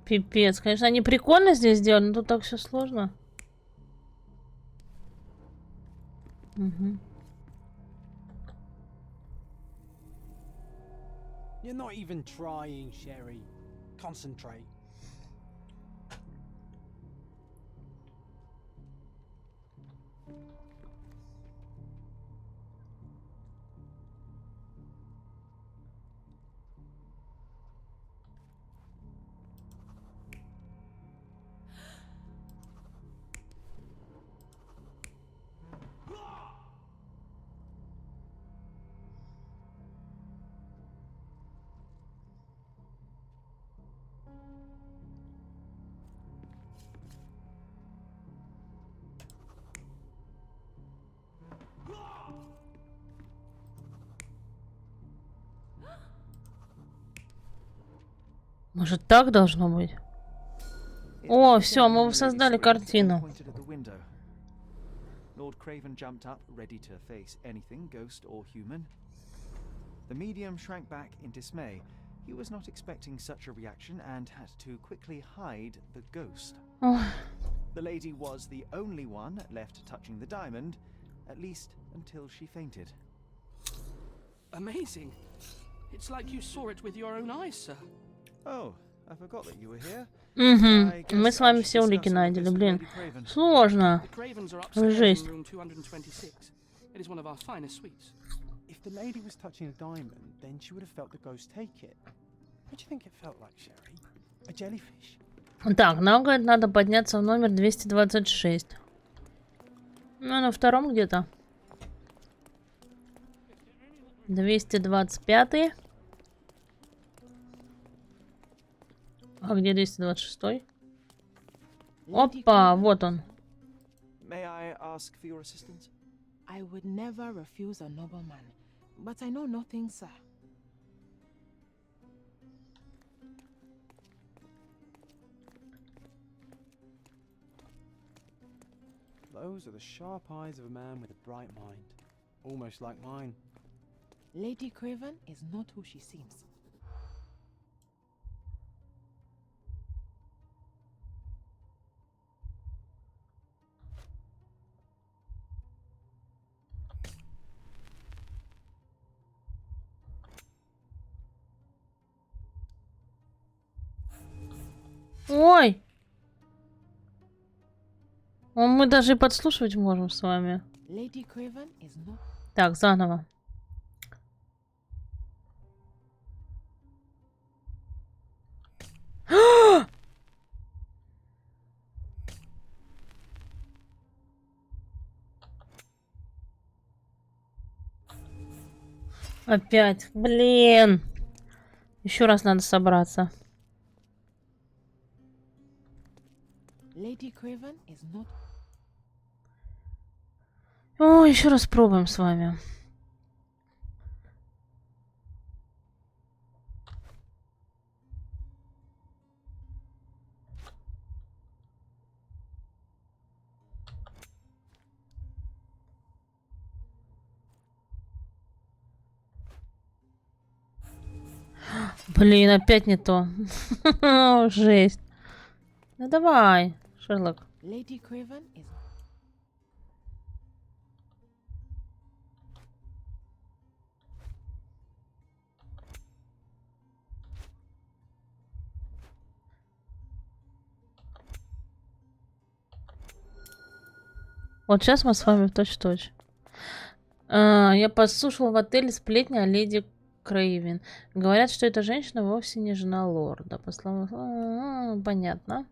Пипец. Конечно, они прикольно здесь сделали, но тут так все сложно. Угу. You're not even trying, Sherry. Concentrate. Может, так должно быть? О, все, мы создали картину. Lord Craven jumped up, ready to face anything, ghost or human. The medium shrank back in dismay. He was not expecting such a reaction and had to quickly hide the ghost. The lady was the only one left touching the diamond, at least until she fainted. Amazing. It's like you saw it with your own eyes, sir. Oh, I forgot that you were here. Угу. Мы с вами все улики найдели, блин. Сложно. Жесть. It is one of our finest suites. If the lady was touching a diamond, then she would have felt the ghost take it. What do you think it felt like, Sherry? A jellyfish? Так, нам, говорит, надо подняться в номер 226. Ну, на втором где-то. 225. А где 226? Опа, вот он. May I ask for your assistance? I would never refuse a nobleman, but I know nothing, sir. Those are the sharp eyes of a man with a bright mind. Almost like mine. Lady Craven is not who she seems. Ой! Мы даже и подслушивать можем с вами. Lady Craven is not... Так, заново. Опять. Блин. Еще раз надо собраться. Lady Craven is not... О, еще раз пробуем с вами. Блин, опять не то. Жесть. Ну давай, Шерлок. Lady Craven is Вот сейчас мы с вами в точь-в-точь. Я послушал в отеле сплетни о леди Крейвен. Говорят, что эта женщина вовсе не жена лорда. По словам... понятно.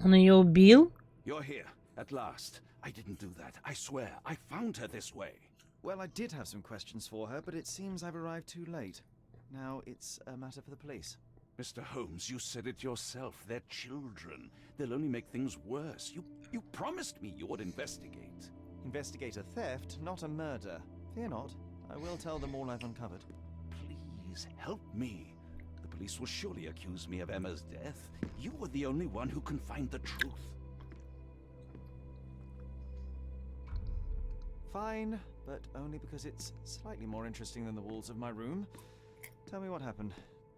Он ее убил? You're here, at last. I didn't do that. I swear, I found her this way. Well, I did have some questions for her, but it seems I've arrived too late. Now it's a matter for the police. Mr. Holmes, you said it yourself. They're children. They'll only make things worse. You promised me you would investigate. Investigate a theft, not a murder. Fear not. I will tell them all I've uncovered. Please help me. The police will surely accuse me of Emma's death. You are the only one who can find the truth. Fine, but only because it's slightly more interesting than the walls of my room. Tell me what happened.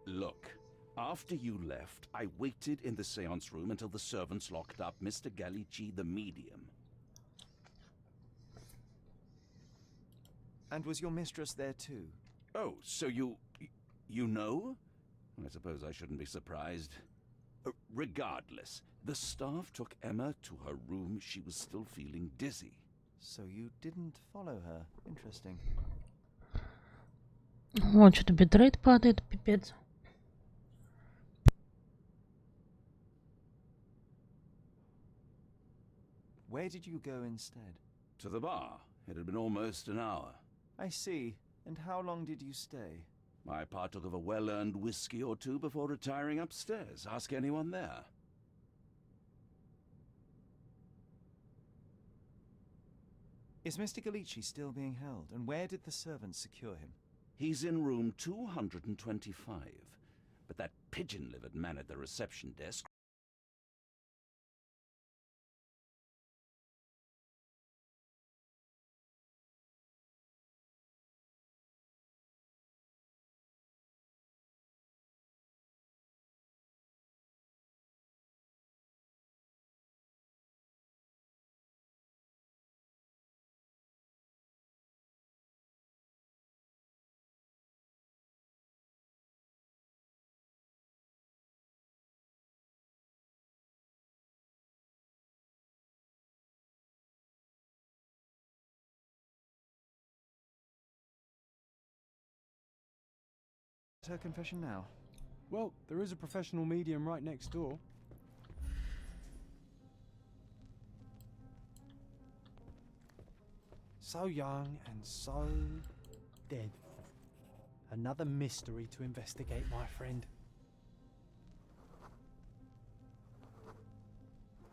Look, after you left, I waited in the seance room until the servants locked up Mr. Gallici, the medium. And was your mistress there too? Oh, so you know? I suppose I shouldn't be surprised. Regardless, the staff took Emma to her room. She was still feeling dizzy. So you didn't follow her. Interesting. Вот, что-то битрейт падает, пипец. Where did you go instead? To the bar. It had been almost an hour. I see. And how long did you stay? I partook of a well-earned whiskey or two before retiring upstairs. Ask anyone there. Is Mr. Gallici still being held? And where did the servants secure him? He's in room 225. But that pigeon-livered man at the reception desk... Her confession now. Well, there is a professional medium right next door. So young and so dead. Another mystery to investigate, my friend.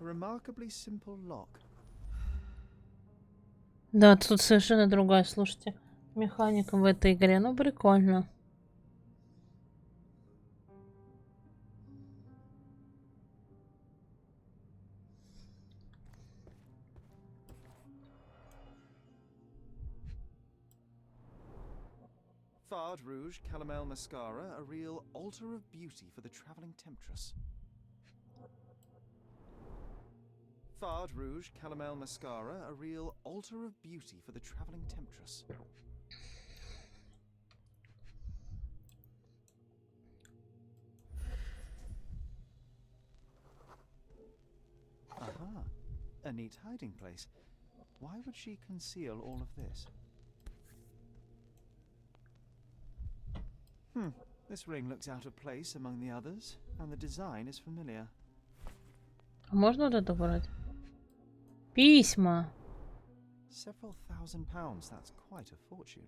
A remarkably simple lock. Да, тут совершенно другая, слушайте, механика в этой игре. Ну, прикольно. Fard Rouge Calomel Mascara, a real altar of beauty for the travelling temptress. Fard Rouge Calomel Mascara, a real altar of beauty for the travelling temptress. Aha, a neat hiding place. Why would she conceal all of this? This ring looks out of place among the others, and the design is familiar. Можно вот это брать? Письма. Several £1,000s, that's quite a fortune.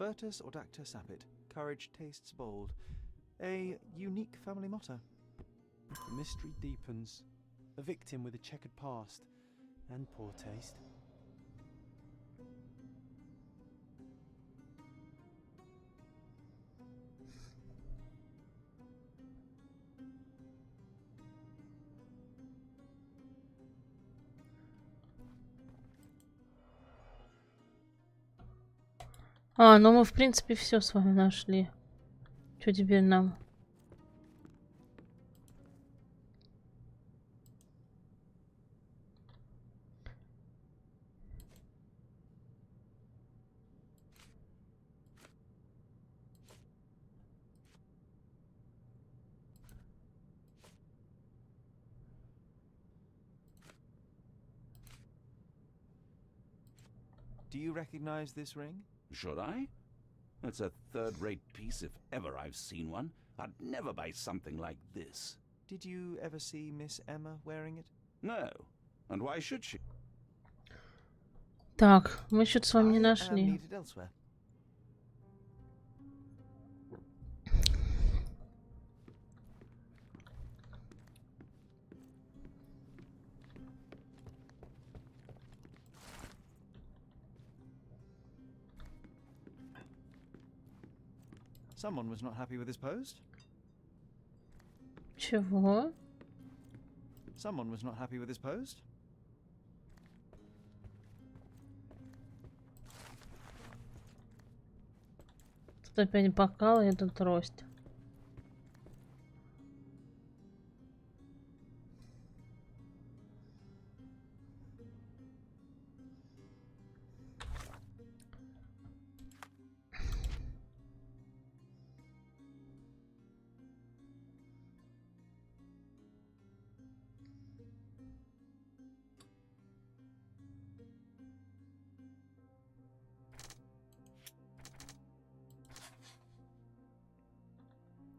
Virtus audacta sapit. Courage tastes bold. A unique family motto. The mystery deepens. A victim with a checkered past and poor taste. А, ну мы в принципе все с вами нашли. Что теперь нам? Do you recognize this ring? Should I? It's a third-rate piece if ever I've seen one. I'd never buy something like this. Did you ever see Miss Emma wearing it? No. And why should she? Так, мы что-то с вами не I am нашли. needed elsewhere. Someone was not happy with his post. Чего? Someone was not happy with his post. Тут опять бокал и тут трость.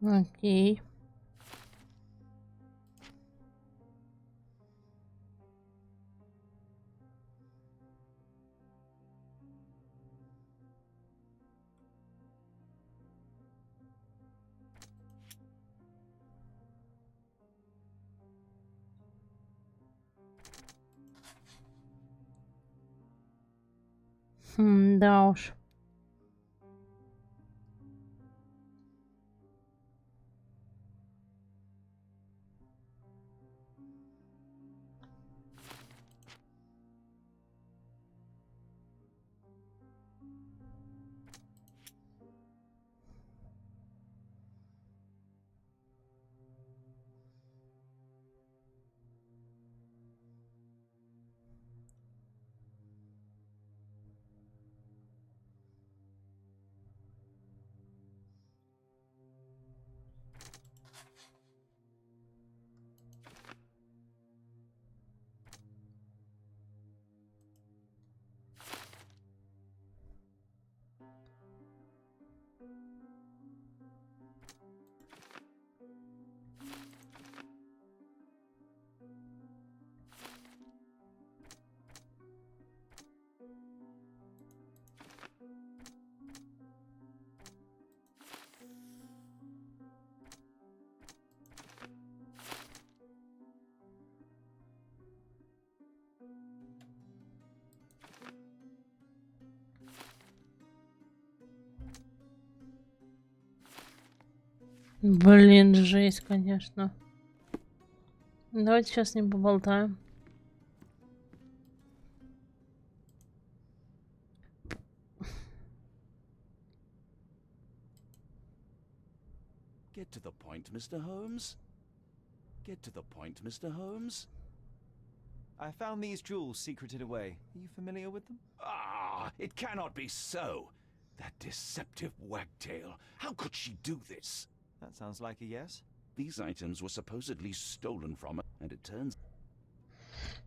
Окей. Да уж. Блин, жесть, конечно. Давайте сейчас с ним поболтаем. Get to the point, Mr. Holmes. Get to the point, Mr. Holmes. I found these jewels secreted away. Are you familiar with them? Ah, it cannot be so. That deceptive wagtail. How could she do this? That sounds like a yes. These items were supposedly stolen from her, and it turns...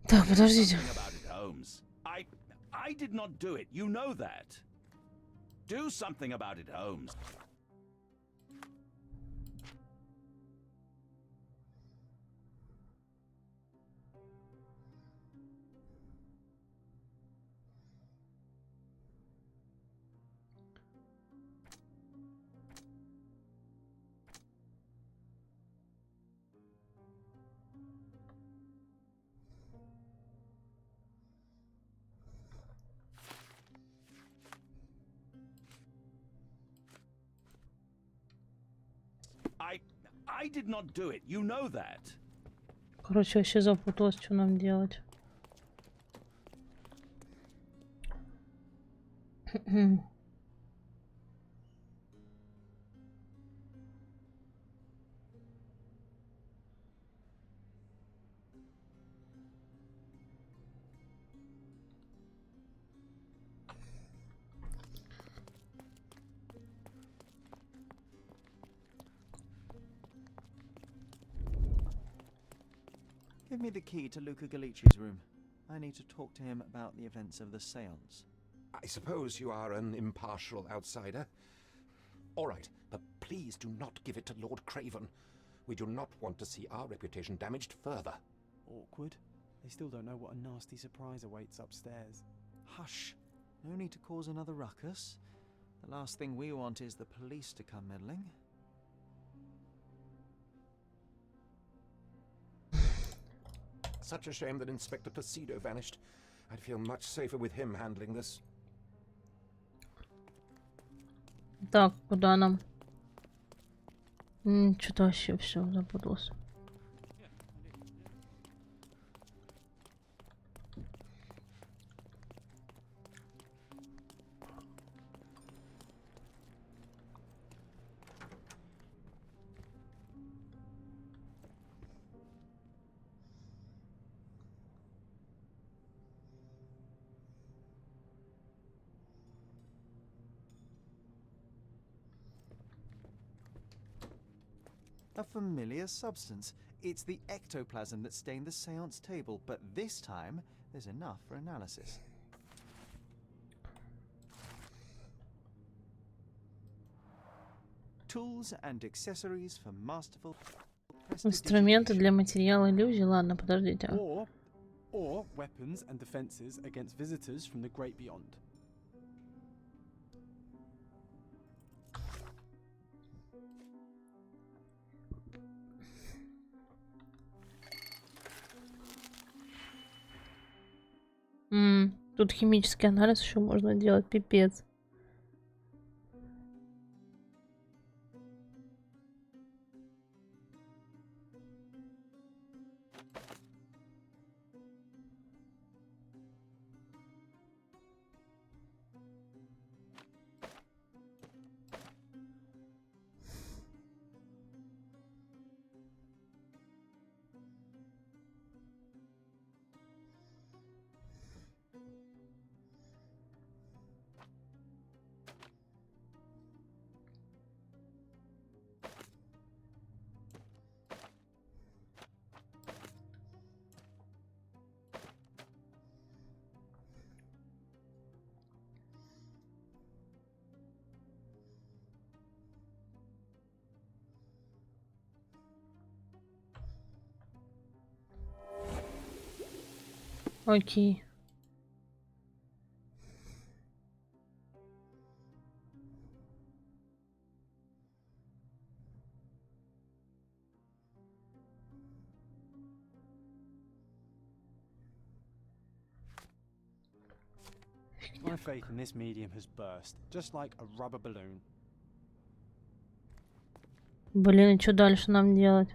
Так, подождите. Something about it, Holmes. I did not do it. You know that. Do something about it, Holmes. I did not do it. You know that. Короче, вообще запуталась, что нам делать. Give me the key to Luca Galici's room. I need to talk to him about the events of the seance. I suppose you are an impartial outsider. All right, but please do not give it to Lord Craven. We do not want to see our reputation damaged further. Awkward. They still don't know what a nasty surprise awaits upstairs. Hush. No need to cause another ruckus. The last thing we want is the police to come meddling. Such a shame that Inspector Placido vanished. I'd feel much safer with him handling this. Так, куда нам? Что-то вообще все запуталось. A familiar substance. It's the ectoplasm that stained the seance table, but this time there's enough for analysis. Tools and accessories for masterful Инструменты для материала иллюзий. Ладно, подождите. Or weapons and defenses against visitors from the great beyond. Тут химический анализ еще можно делать, пипец. Окей. My faith in this medium has burst, just like a rubber balloon. Блин, и что дальше нам делать?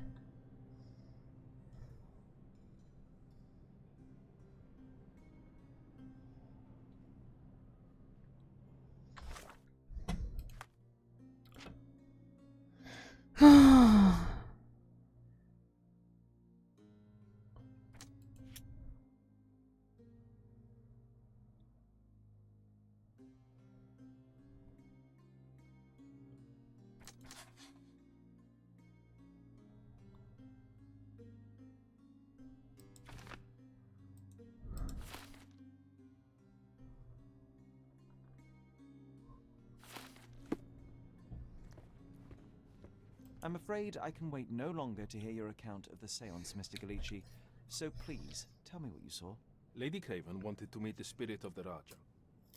I'm afraid I can wait no longer to hear your account of the seance, Mr. Galici. So please, tell me what you saw. Lady Craven wanted to meet the spirit of the Raja.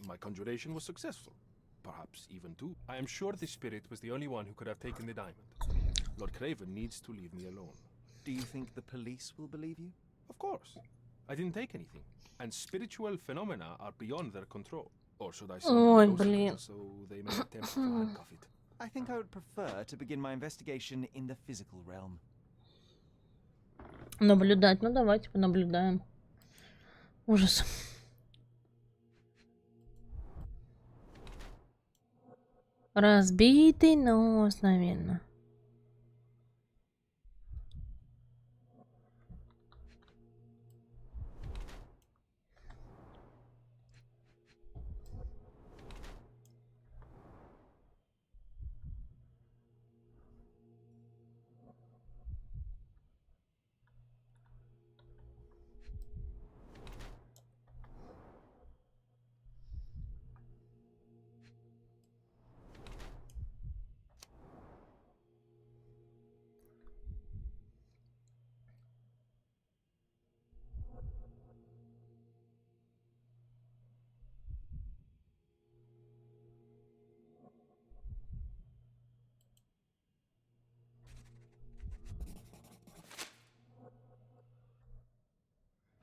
My conjuration was successful. Perhaps even two. I am sure the spirit was the only one who could have taken the diamond. Lord Craven needs to leave me alone. Do you think the police will believe you? Of course. I didn't take anything. And spiritual phenomena are beyond their control. Or should I say, Ой, closer to блин. them, so they may attempt to handcuff it. I think I would prefer to begin my investigation in the physical realm. Наблюдать. Ну, давайте понаблюдаем. Ужас. Разбитый нос, наверное.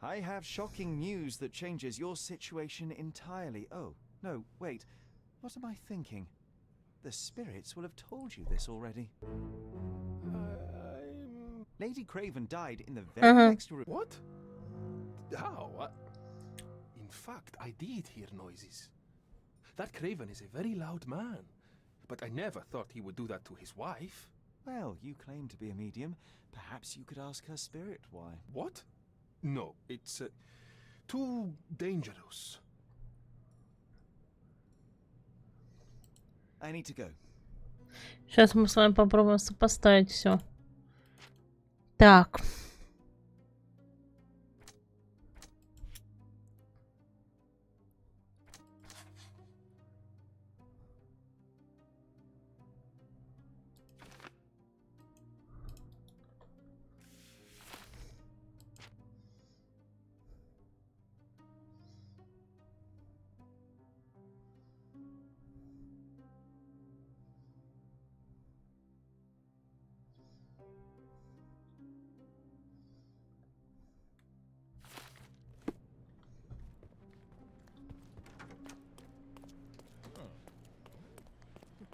I have shocking news that changes your situation entirely. Oh, no, wait. What am I thinking? The spirits will have told you this already. Lady Craven died in the very next room. What? How? In fact, I did hear noises. That Craven is a very loud man, but I never thought he would do that to his wife. Well, you claim to be a medium. Perhaps you could ask her spirit why. What? No, it's too dangerous. I need to go. Сейчас мы с вами попробуем сопоставить все. Так.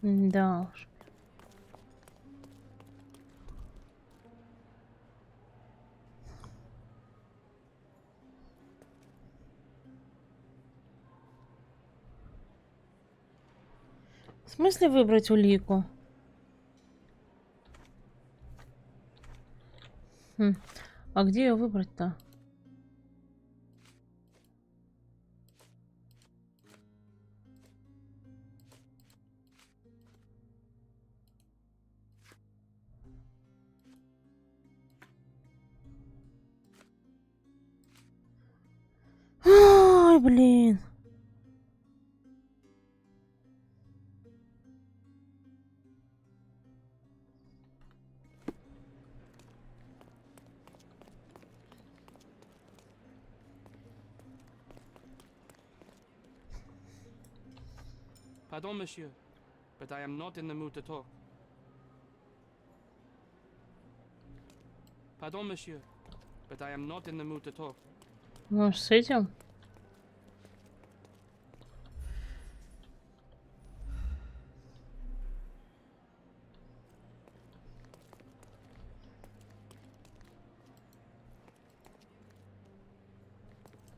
Да уж. В смысле выбрать улику? А где ее выбрать-то? Ой, блин. Pardon, monsieur, but I am not in the mood to talk. Pardon, monsieur, but I am not in the mood to talk. Может, с этим?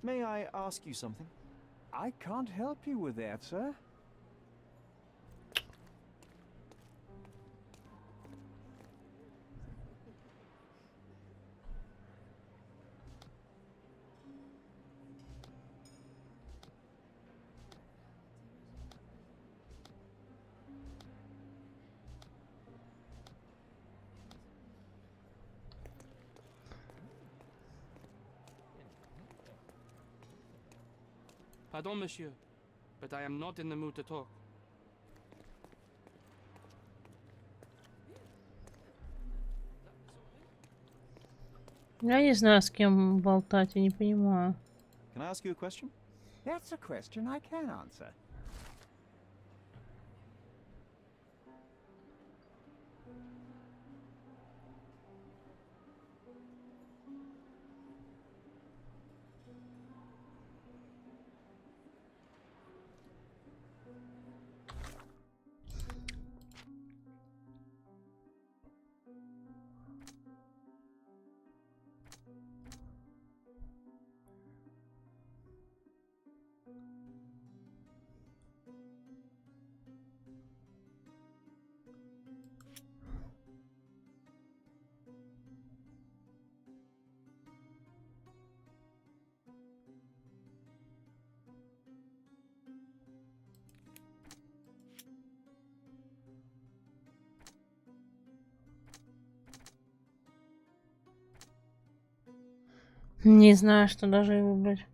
May I ask you something? I can't help you with that, sir. Pardon, monsieur, but I am not in the mood to talk. Я не знаю, с кем болтать, я не понимаю. Can I ask you a question? That's a question I can answer. Не знаю, что даже и выбрать.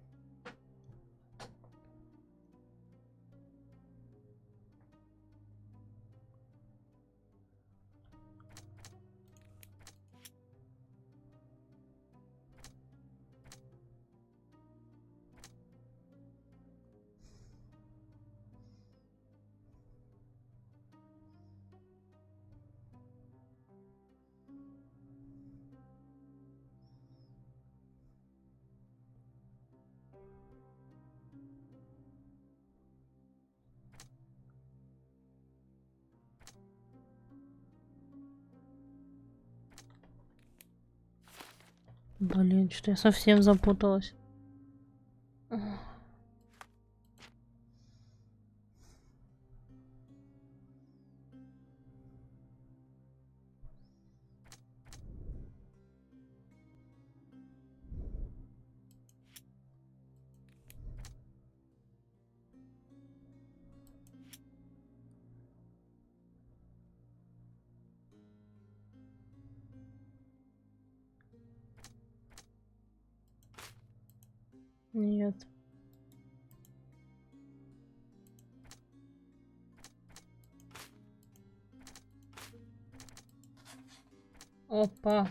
Блин, что я совсем запуталась. Нет. Опа.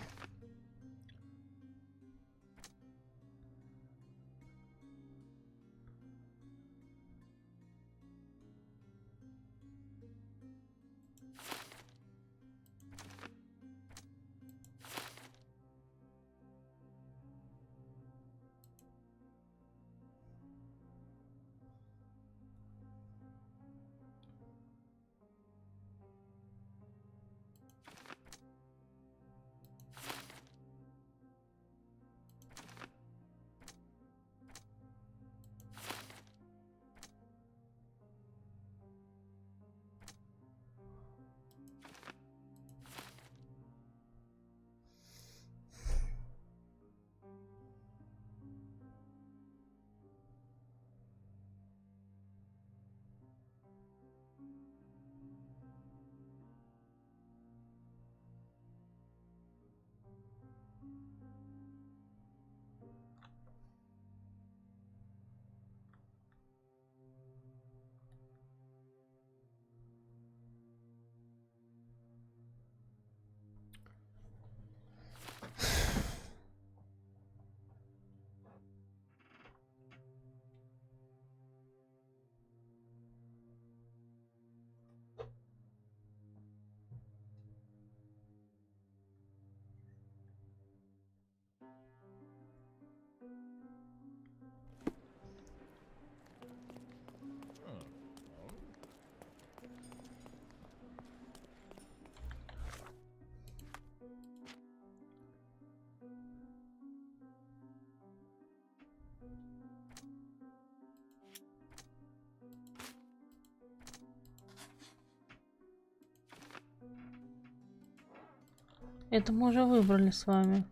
Это мы уже выбрали с вами.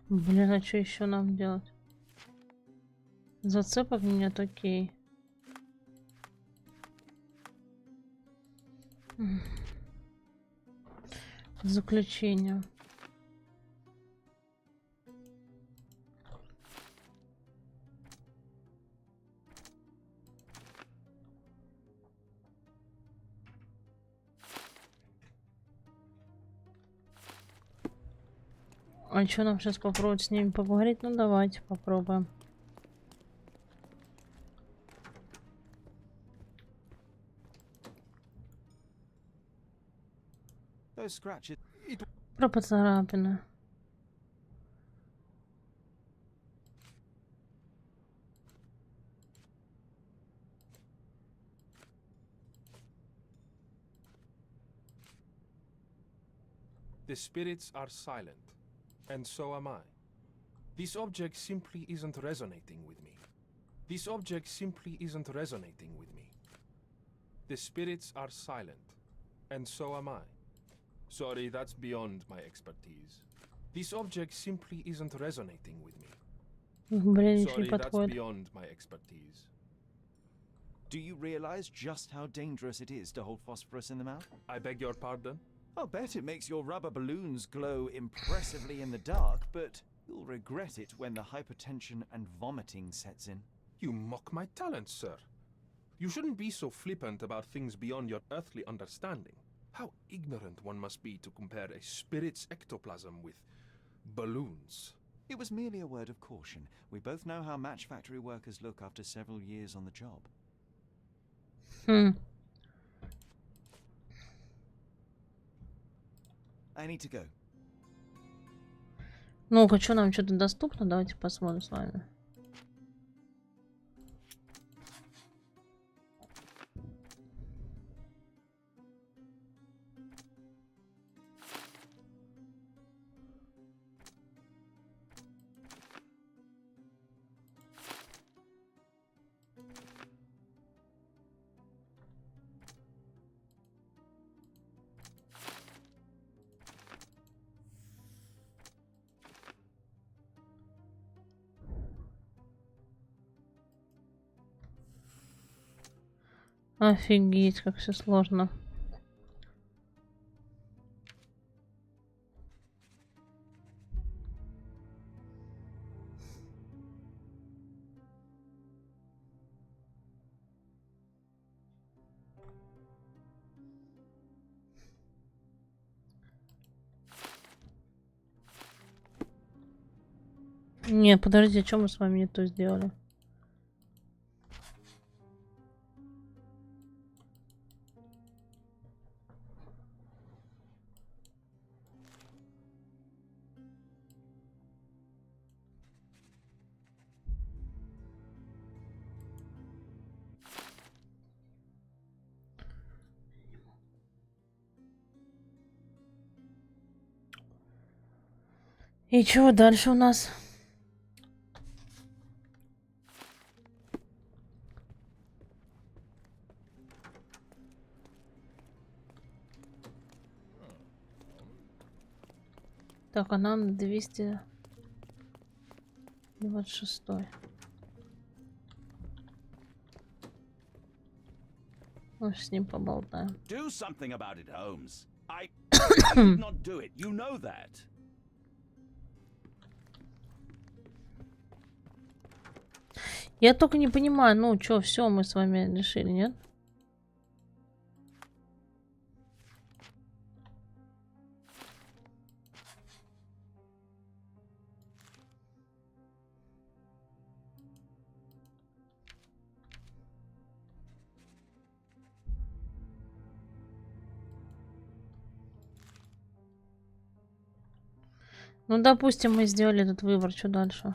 Блин, а что еще нам делать? Зацепок нет, окей. Заключение. А что нам сейчас попробовать с ними поговорить? Ну давайте попробуем. Про поцарапины. The spirits are silent, and so am I. This object simply isn't resonating with me. This object simply isn't resonating with me. The spirits are silent, and so am I. Sorry, that's beyond my expertise. This object simply isn't resonating with me. Sorry, that's beyond my expertise. Do you realize just how dangerous it is to hold phosphorus in the mouth? I beg your pardon? I'll bet it makes your rubber balloons glow impressively in the dark, but you'll regret it when the hypertension and vomiting sets in. You mock my talents, sir. You shouldn't be so flippant about things beyond your earthly understanding. How ignorant one must be to compare a spirit's ectoplasm with balloons. It was merely a word of caution. We both know how match factory workers look after several years on the job. I need to go. Ну-ка, что нам что-то доступно? Давайте посмотрим с вами. Офигеть, как все сложно. Не, подождите, что мы с вами не то сделали? И чего дальше у нас? Так, а нам 226. Ну, с ним поболтаем. Do something about it, Holmes. I did not do it. You know that. Я только не понимаю, ну чё, все, мы с вами решили, нет? Ну, допустим, мы сделали этот выбор, что дальше?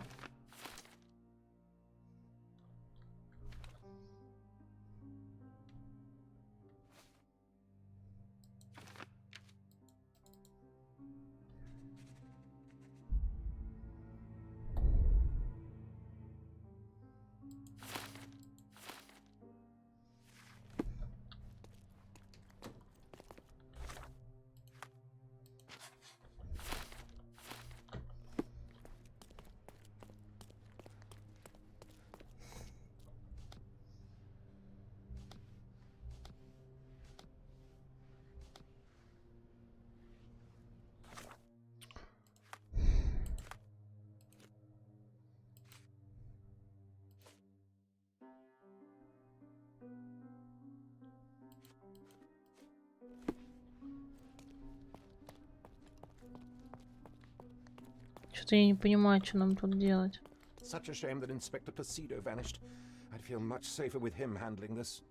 Что-то я не понимаю, что нам тут делать. Such a shame that Inspector Placido vanished. I'd feel much safer with him handling this.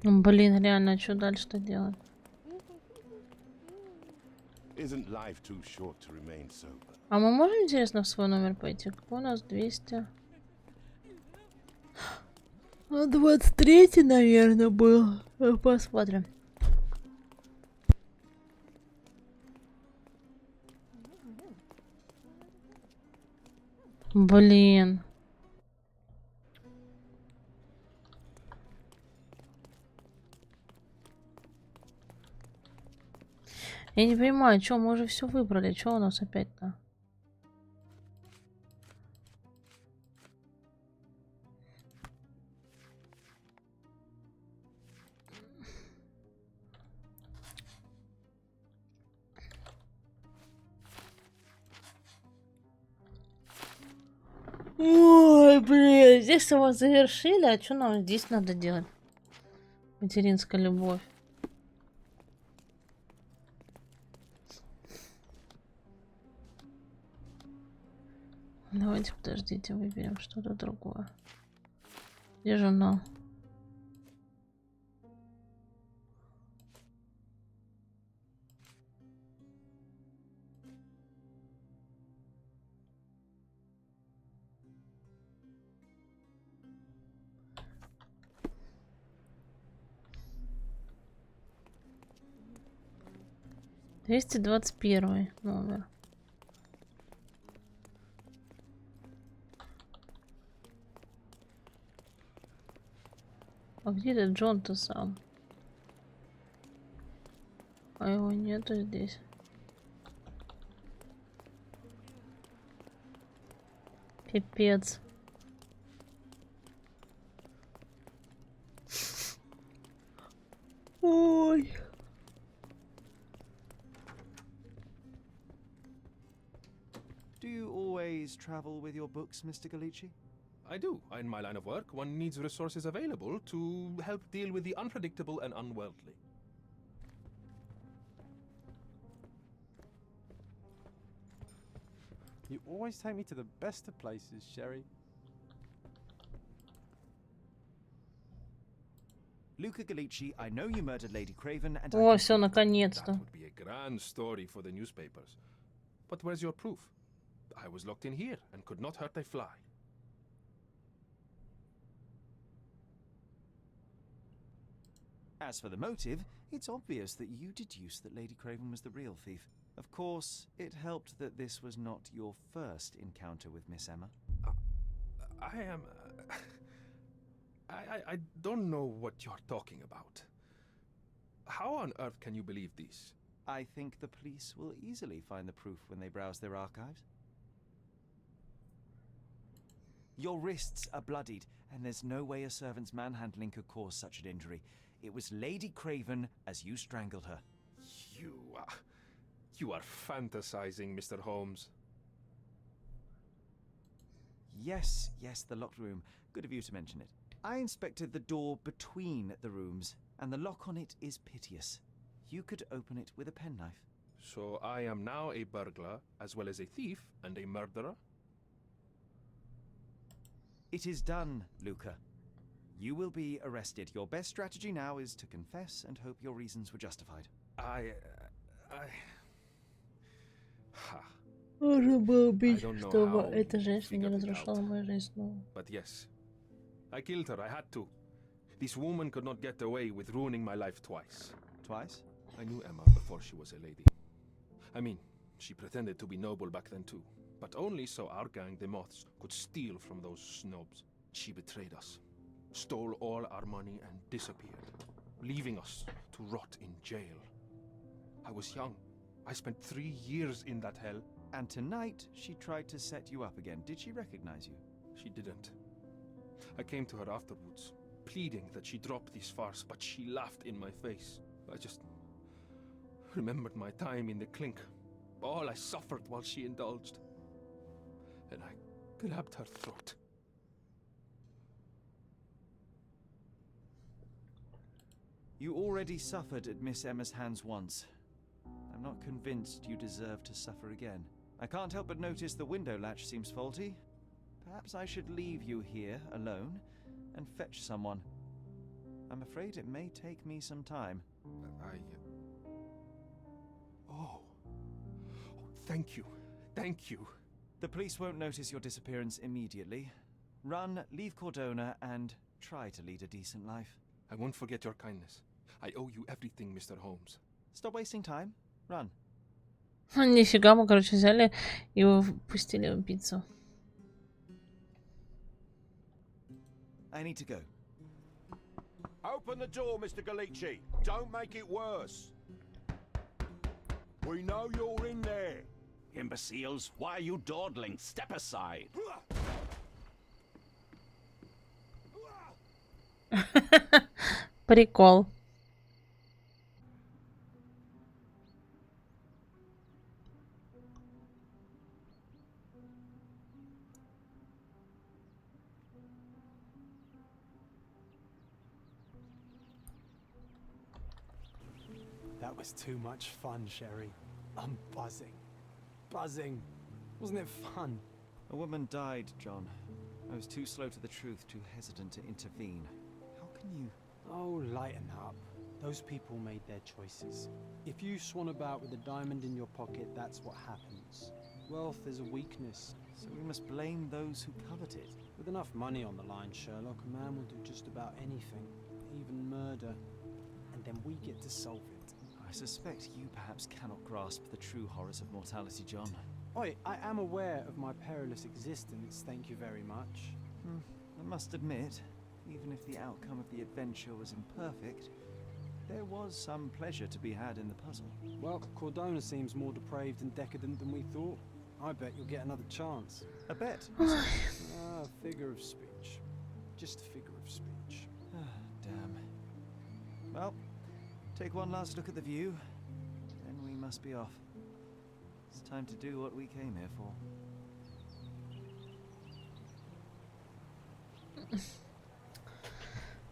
Блин, реально, что дальше-то делать? Isn't life too short to remain sober? А мы можем, интересно, в свой номер пойти? Какой у нас 200? 23, наверное, был. Посмотрим. Блин. Я не понимаю, что мы уже все выбрали, что у нас опять-то? Ой, блин, здесь его завершили, а что нам здесь надо делать? Материнская любовь. Давайте, подождите, выберем что-то другое. Где журнал? «221 номер». А где этот Джон-то сам? А его нету здесь. Пипец. Ой. Do you always travel with your books, Mr. Galici? I do. In my line of work, one needs resources available to help deal with the unpredictable and unworldly. You always take me to the best of places, Sherry. Luca Galici, I know you murdered Lady Craven, and О, все, наконец-то. That would be a grand story for the newspapers. But where's your proof? I was locked in here and could not hurt a fly. As for the motive, it's obvious that you deduced that Lady Craven was the real thief. Of course, it helped that this was not your first encounter with Miss Emma. I am... I don't know what you're talking about. How on earth can you believe this? I think the police will easily find the proof when they browse their archives. Your wrists are bloodied, and there's no way a servant's manhandling could cause such an injury. It was Lady Craven as you strangled her. You are fantasizing, Mr. Holmes. Yes, the locked room. Good of you to mention it. I inspected the door between the rooms, and the lock on it is piteous. You could open it with a penknife. So I am now a burglar, as well as a thief and a murderer? It is done, Luca. You will be arrested. Your best strategy now is to confess and hope your reasons were justified. Можно было убить, I don't know чтобы how эта you женщина не figured it разрушала out. мою жизнь снова. But yes, I killed her. I had to. This woman could not get away with ruining my life twice. Twice? I knew Emma before she was a lady. I mean, she pretended to be noble back then too. But only so our gang, the Moths, could steal from those snobs. She betrayed us, stole all our money and disappeared, leaving us to rot in jail. I was young. I spent 3 years in that hell. And tonight, she tried to set you up again. Did she recognize you? She didn't. I came to her afterwards, pleading that she drop this farce, but she laughed in my face. I just remembered my time in the clink, all I suffered while she indulged. And I grabbed her throat. You already suffered at Miss Emma's hands once. I'm not convinced you deserve to suffer again. I can't help but notice the window latch seems faulty. Perhaps I should leave you here alone and fetch someone. I'm afraid it may take me some time. Oh, thank you. Thank you. The police won't notice your disappearance immediately. Run, leave Cordona, and try to lead a decent life. I won't forget your kindness. I owe you everything, Mr. Holmes. Stop wasting time. Run. Нифига, мы, короче, взяли и пустили убийцу. I need to go. Open the door, Mr. Galici. Don't make it worse. We know you're in there. Imbeciles, why are you dawdling? Step aside. Прикол. That was too much fun, Sherry. I'm buzzing. Buzzing. Wasn't it fun? A woman died, John. I was too slow to the truth, too hesitant to intervene. How can you... Oh, lighten up. Those people made their choices. If you swan about with a diamond in your pocket, that's what happens. Wealth is a weakness. So we must blame those who covet it. With enough money on the line, Sherlock, a man will do just about anything, even murder. And then we get to solve it. I suspect you perhaps cannot grasp the true horrors of mortality, John. Oi, I am aware of my perilous existence, thank you very much. I must admit, even if the outcome of the adventure was imperfect, there was some pleasure to be had in the puzzle. Well, Cordona seems more depraved and decadent than we thought. I bet you'll get another chance. A bet? Figure of speech. Just a figure of speech. Damn. Well, take one last look at the view, then we must be off. It's time to do what we came here for.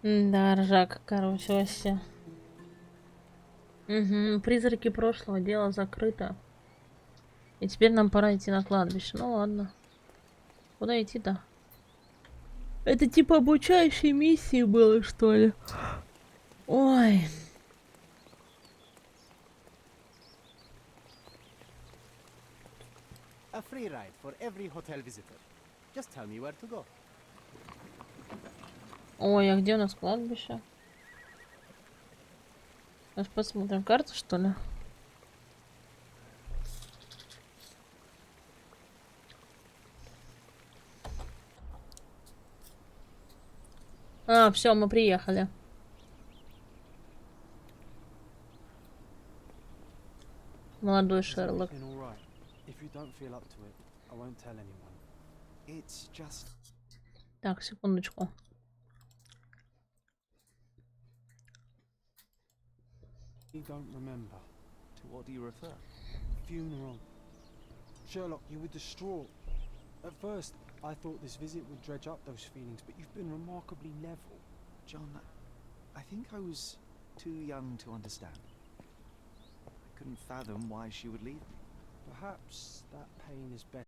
Да, ржак, короче, вообще. Призраки прошлого, дело закрыто. И теперь нам пора идти на кладбище. Ну ладно. Куда идти-то? Это типа обучающей миссии было, что ли? Ой. A free ride for every hotel visitor. Just tell me where to go. Ой, а где у нас кладбище? Сейчас посмотрим карту, что ли? А, все, мы приехали. Молодой Шерлок. Так, секундочку. You don't remember. To what do you refer? Funeral. Sherlock, you were distraught. At first, I thought this visit would dredge up those feelings, but you've been remarkably level. John, I think I was too young to understand. I couldn't fathom why she would leave me. Perhaps that pain is better